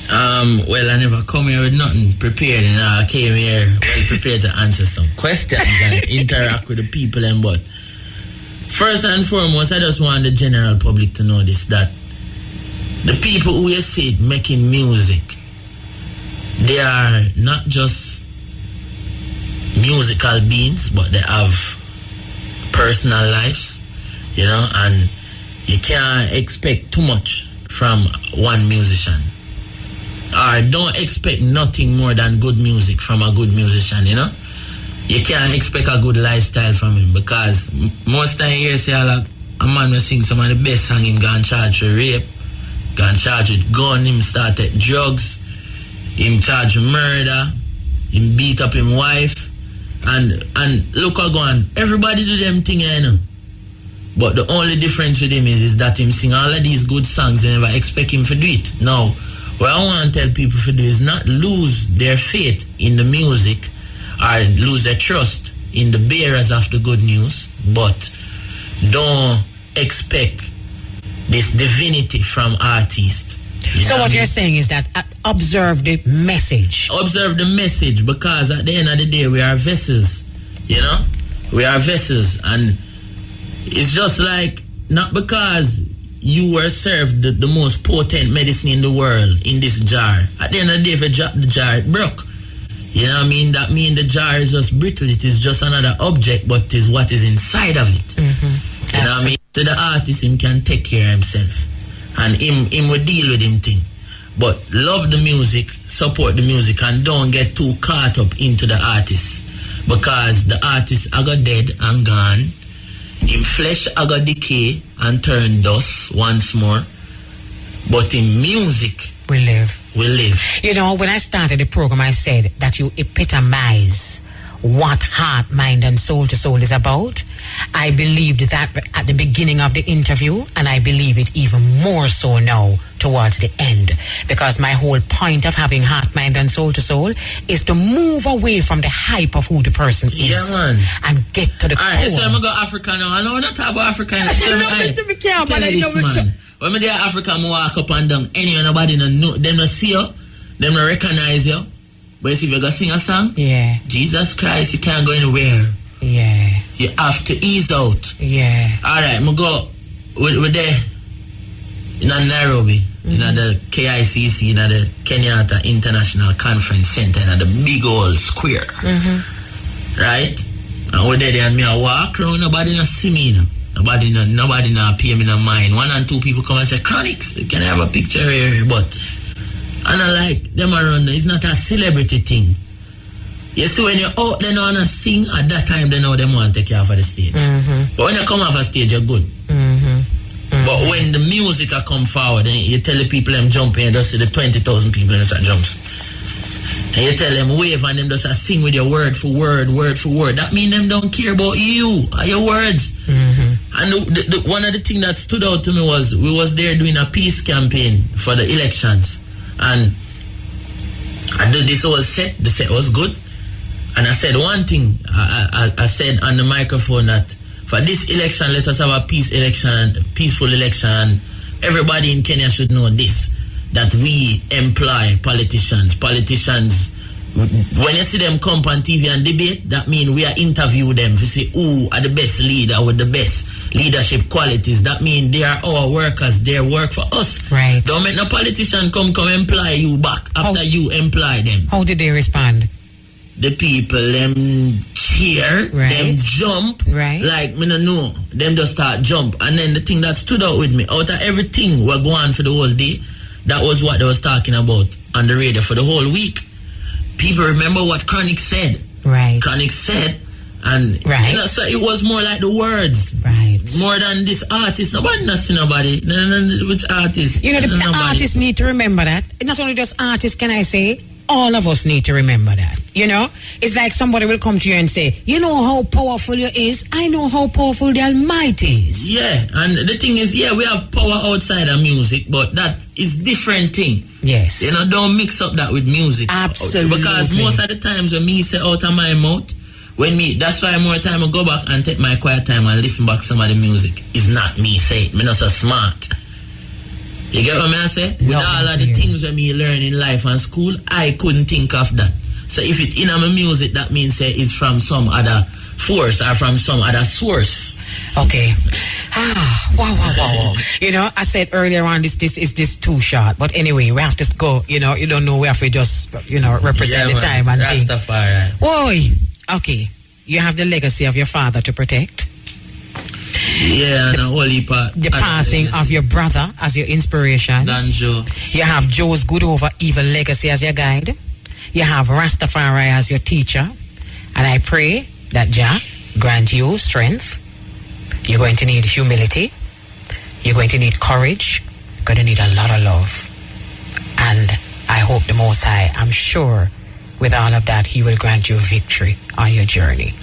Well, I never come here with nothing prepared, and I came here well prepared to answer some questions and interact with the people. And but first and foremost, I just want the general public to know this, that the people who you see making music, they are not just musical beings, but they have personal lives, you know, and you can't expect too much from one musician. Or don't expect nothing more than good music from a good musician, you know. You can't expect a good lifestyle from him, because most time you say like a man will sing some of the best song, him gonna charge for rape, gonna charge with gun, him started drugs, him charge with murder, him beat up him wife, and look how go on. Everybody do them thing, you know. But the only difference with him is that him sing all of these good songs and never expect him to do it. Now, what I want to tell people to do is not lose their faith in the music or lose their trust in the bearers of the good news, but don't expect this divinity from artists. So what you're saying is that observe the message. Observe the message, because at the end of the day, we are vessels, you know? We are vessels, and it's just like, not because you were served the most potent medicine in the world in this jar. At the end of the day, if you drop the jar, it broke. You know what I mean? That means the jar is just brittle. It is just another object, but it is what is inside of it. Mm-hmm. You know what I mean? So the artist, him can take care of himself, and him will deal with him thing. But love the music, support the music and don't get too caught up into the artist, because the artist I got dead and gone. In flesh I got decay and turn dust once more. But in music we live. We live. You know, when I started the program, I said that you epitomize what heart, mind, and soul to soul is about. I believed that at the beginning of the interview, and I believe it even more so now towards the end, because my whole point of having heart, mind, and soul to soul is to move away from the hype of who the person is, yeah, man, and get to the core. Alright, so I'm going to go Africa now. I know not talk about Africa. When me there Africa, I walk up and down. Anyway, nobody know. Them not see you. Them not recognize you. But if you go sing a song, yeah, Jesus Christ, you can't go anywhere. Yeah. You have to ease out. Yeah. Alright, I'm go. We're there in Nairobi, in the KICC, in the Kenyatta International Conference Center, in the big old square. Right? And we're there and me I walk around, nobody not see me, you know. Nobody not pay me no mind. 1 and 2 people come and say, Chronixx, can I have a picture here? But and I like them around, it's not a celebrity thing. You see, when you're out there and sing, at that time they know them want to take you off of the stage. But when you come off a stage, you're good. But when the music come forward, and you tell the people them jump in, just see the 20,000 people in that jumps. And you tell them wave and them just sing with your word for word, word for word. That means them don't care about you or your words. And one of the things that stood out to me was we was there doing a peace campaign for the elections. And I did this whole set. The set was good. And I said one thing. I said on the microphone that for this election, let us have a peaceful election. And everybody in Kenya should know this, that we employ politicians. Politicians, when you see them come on TV and debate, that means we are interview them to see who are the best leader with the best leadership qualities. That means they are our workers. They work for us. Right. Don't make no politician come employ you back after you employ them. How did they respond? The people, them cheer, them jump, like, me no know, them just start jump. And then the thing that stood out with me, out of everything we're going for the whole day, that was what they was talking about on the radio for the whole week. People remember what Chronixx said. Right. Chronixx said, and you know, so it was more like the words. Right. More than this artist. Nobody not see nobody. No, which artist? You know, the artists need to remember that. Not only just artists, can I say, all of us need to remember that. You know, it's like somebody will come to you and say, you know how powerful you is? I know how powerful the Almighty is. Yeah, and the thing is, yeah, we have power outside of music, but that is different thing. Yes. You know, don't mix up that with music. Absolutely. Because most of the times when me say out of my mouth, that's why more time I go back and take my quiet time and listen back some of the music. It's not me say it. Me not so smart. You get what I say? With all of the things that me learn in life and school, I couldn't think of that. So if it's in my music, that means say it's from some other force or from some other source. Okay. Wow. You know, I said earlier on, this is too short. But anyway, we have to go. You know, you don't know, we have to just, represent the time and think. Rastafari. Boy. Okay. You have the legacy of your father to protect. Yeah, and a whole heap of the passing of your brother as your inspiration. Danjo. You have Joe's good over evil legacy as your guide. You have Rastafari as your teacher. And I pray that Jah grant you strength. You're going to need humility. You're going to need courage. You're going to need a lot of love. And I hope the Most High, I'm sure, with all of that, He will grant you victory on your journey.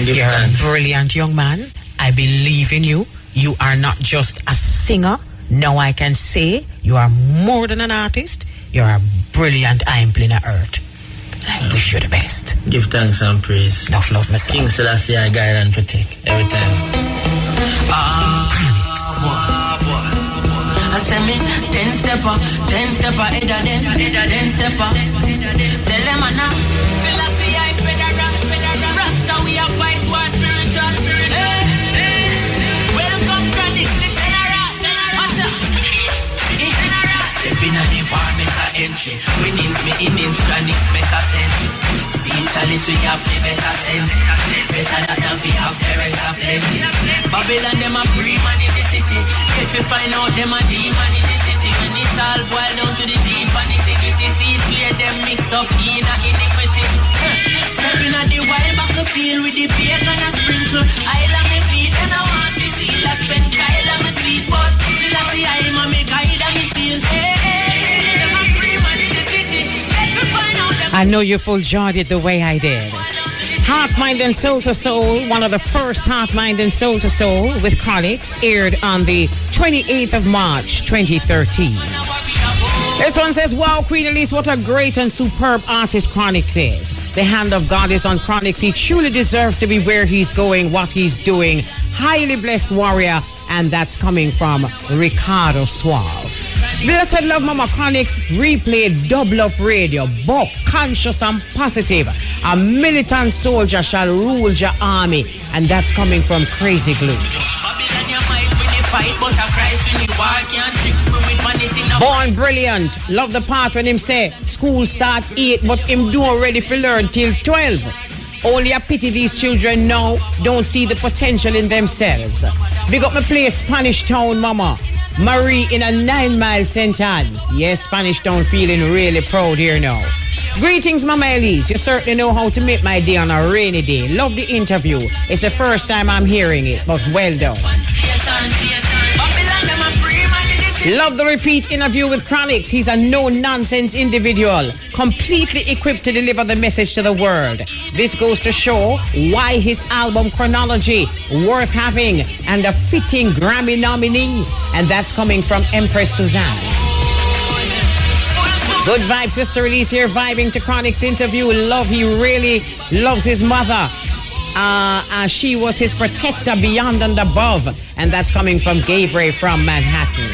You're a brilliant young man. I believe in you. You are not just a singer. Now I can say you are more than an artist. You're a brilliant Implin of Earth. I wish you the best. Give thanks and praise. Enough love, myself. King Selassie, I guide and protect every time. Chronixx. I say me 10 stepper, 10 stepper, head of them, 10 stepper. Tell them now, Selassie, I federal. Rasta, we are fight war spiritual. Welcome, Chronixx, the general. Step in the war, make a entry. Winnings, me innings, Chronixx, make a century. Steam chalice, we have the better sense. Better than we have character plenty. Babylon, them a pre-man in the city. If you find out them a demon in the city. When it all boil down to the deep and nitty-gritty. pity, see it clear them mix up in a iniquity. Stepping at the wild back the field with the pagan and sprinkle. I love me feet and I want to see I spend Kyle and me seat, but still I see I'm a me guide and me shields. Hey, them a free man in the city. Let's find out them. I know you full enjoyed it the way I did. Heart, Mind and Soul to Soul, one of the first Heart, Mind and Soul to Soul with Chronixx, aired on the 28th of March 2013. This one says, wow, Queen Elise, what a great and superb artist Chronixx is. The hand of God is on Chronixx. He truly deserves to be where he's going, what he's doing. Highly blessed warrior, and that's coming from Ricardo Suave. Blessed love, Mama Chronixx, replay double up radio, buck, conscious and positive. A militant soldier shall rule your army, and that's coming from Crazy Glue. Born brilliant, love the part when him say school start 8, but him don't ready for learn till 12. Only a pity these children now don't see the potential in themselves. Big up my place, Spanish Town, Mama. Marie in a 9 Mile St. Anne. Yes, Spanish Town feeling really proud here now. Greetings, Mama Elise. You certainly know how to make my day on a rainy day. Love the interview. It's the first time I'm hearing it, but well done. Love the repeat interview with Chronixx. He's a no-nonsense individual, completely equipped to deliver the message to the world. This goes to show why his album Chronology worth having and a fitting Grammy nominee. And that's coming from Empress Suzanne. Good vibes, Sister Elise here, vibing to Chronixx interview. Love, he really loves his mother. She was his protector beyond and above. And that's coming from Gabriel from Manhattan.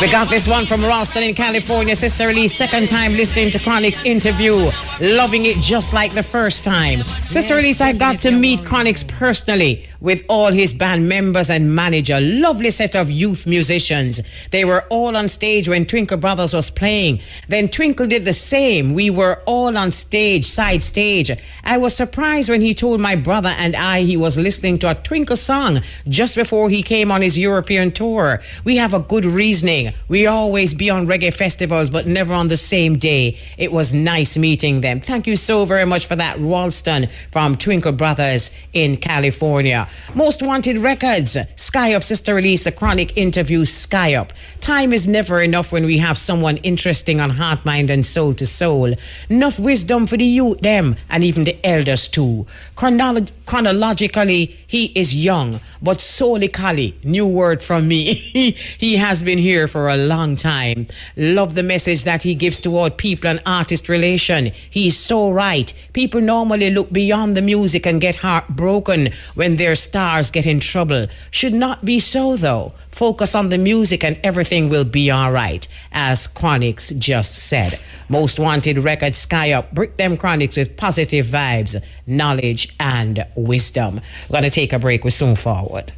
We got this one from Roston in California. Sister Elise, second time listening to Chronixx interview. Loving it just like the first time. Sister Elise, I got to meet Chronixx personally with all his band members and manager. Lovely set of youth musicians. They were all on stage when Twinkle Brothers was playing. Then Twinkle did the same. We were all on stage, side stage. I was surprised when he told my brother and I he was listening to a Twinkle song just before he came on his European tour. We have a good reasoning. We always be on reggae festivals, but never on the same day. It was nice meeting them. Thank you so very much for that, Ralston from Twinkle Brothers in California. Most Wanted Records, Sky Up, Sister Elise, the Chronixx interview, Sky Up. Time is never enough when we have someone interesting on Heart, Mind and Soul to Soul. Enough wisdom for the youth, them, and even the elders too. Chronologically, he is young, but solically, new word from me, he has been here for a long time. Love the message that he gives toward people and artist relation. He's so right. People normally look beyond the music and get heartbroken when their stars get in trouble. Should not be so though. Focus on the music and everything will be all right, as Chronixx just said. Most Wanted Records, Sky Up. Brick them Chronixx with positive vibes, knowledge and wisdom. We're going to take a break. We're soon forward.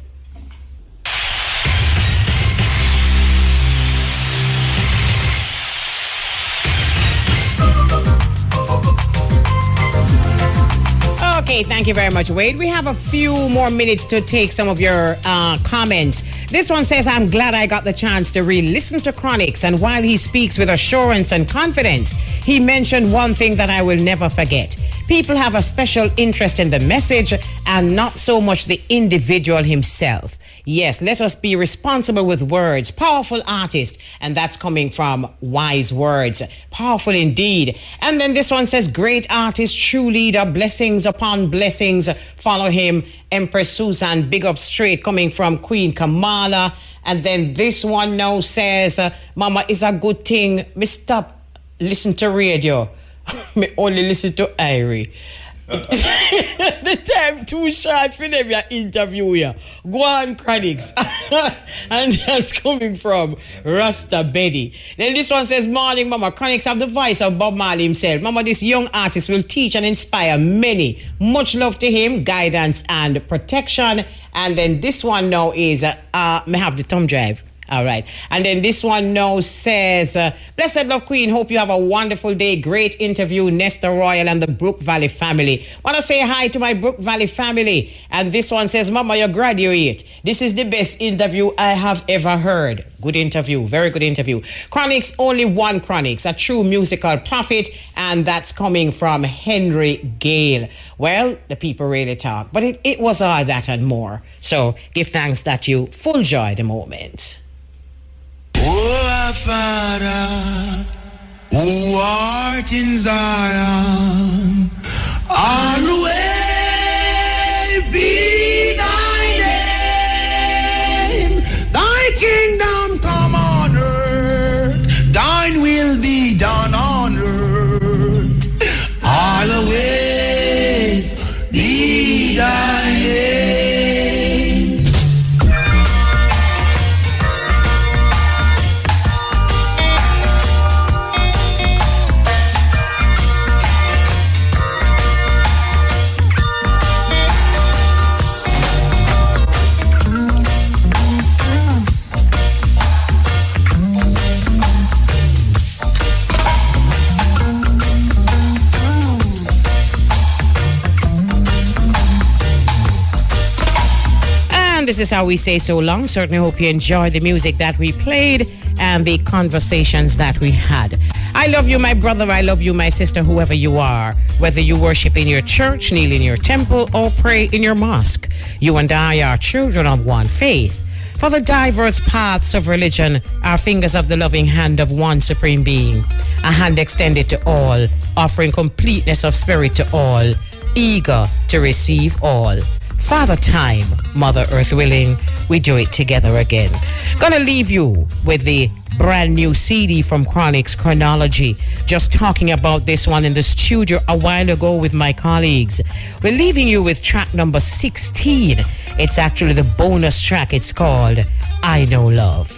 Okay, thank you very much, Wade. We have a few more minutes to take some of your comments. This one says, I'm glad I got the chance to re-listen to Chronixx, and while he speaks with assurance and confidence, he mentioned one thing that I will never forget. People have a special interest in the message and not so much the individual himself. Yes, let us be responsible with words. Powerful artist, and that's coming from Wise Words. Powerful indeed. And then this one says, great artist, true leader, blessings upon blessings. Follow him, Empress Susan, big up straight, coming from Queen Kamala. And then this one now says, Mama, is a good thing. Me stop listen to radio. Me only listen to Irie. The time too short for them your interview here. Go on, Chronixx. And that's coming from Rasta Betty. Then this one says, morning, Mama. Chronixx have the voice of Bob Marley himself. Mama, this young artist will teach and inspire many. Much love to him, guidance and protection. And then this one now is, may have the thumb drive. All right. And then this one now says, Blessed Love Queen, hope you have a wonderful day. Great interview, Nestor Royal and the Brook Valley family. Want to say hi to my Brook Valley family. And this one says, Mama, you graduate. This is the best interview I have ever heard. Good interview. Very good interview. Chronixx, only one Chronixx, a true musical prophet. And that's coming from Henry Gale. Well, the people really talk. But it was all that and more. So give thanks that you full joy the moment. Oh, our Father, who art in Zion, always be thy name. Thy kingdom come on earth, thine will be done on earth. Always be thy name. This is how we say so long. Certainly hope you enjoyed the music that we played and the conversations that we had. I love you, my brother. I love you, my sister, whoever you are. Whether you worship in your church, kneel in your temple, or pray in your mosque. You and I are children of one faith. For the diverse paths of religion are fingers of the loving hand of one supreme being. A hand extended to all, offering completeness of spirit to all, eager to receive all. Father Time, Mother Earth willing, we do it together again. Gonna leave you with the brand new CD from Chronixx, Chronology. Just talking about this one in the studio a while ago with my colleagues. We're leaving you with track number 16. It's actually the bonus track. It's called I Know Love.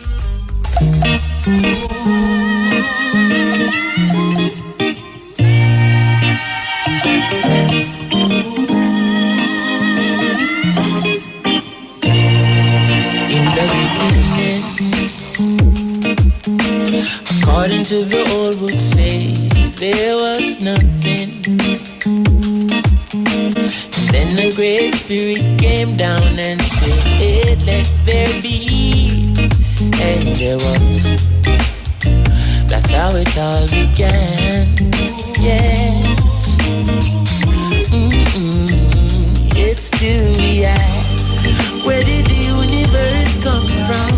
According to the old book say there was nothing. And then the great spirit came down and said, let there be. And there was. That's how it all began. Yes. It's still we ask, where did the universe come from?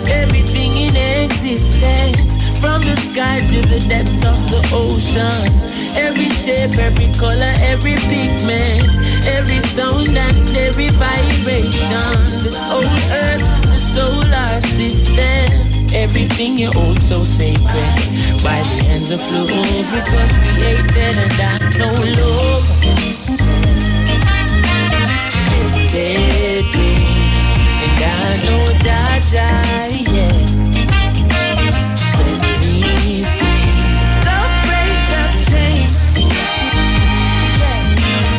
Everything in existence, from the sky to the depths of the ocean. Every shape, every color, every pigment, every sound and every vibration. This old earth, the solar system, everything you hold so sacred. By the hands of love, it was created and I know love. Lifted me, and I know Jaja, yeah. Set me free. Love break the chains. Yeah.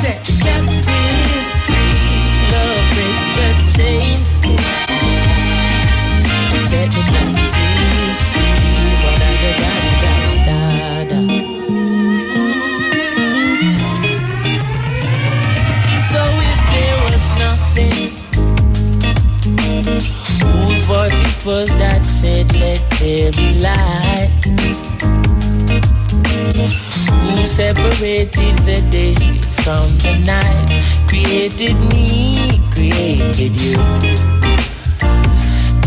Set the captives free. Love breaks the chains. Set the captives free. Da-da-da-da-da-da-da. So if there was nothing, whose voice it was that said, let there be light? Who separated the day from the night? Created me, created you.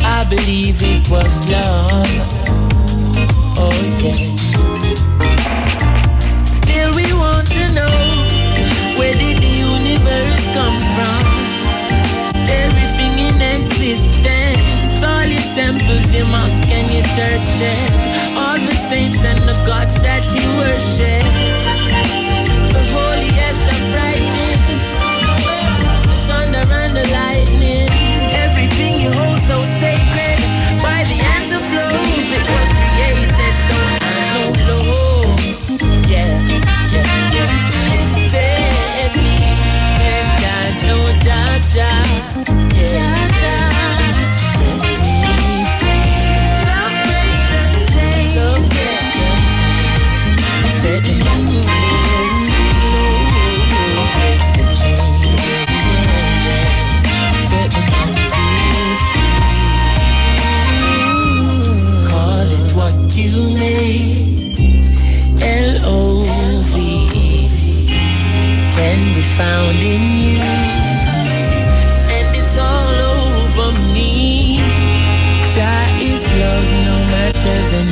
I believe it was love. Oh yes. Still we want to know, where did the universe come from? Everything in existence, all your temples, your mosques and your churches, all the saints and the gods that you worship, the holiest of writings, the thunder and the lightning, everything you hold so sacred, by the hands of love it was created. So I know Set the man free. Fix the change. Set the man free. Call it what you may. L-O-V-E can be found in you, and it's all over me. Jah is love no matter the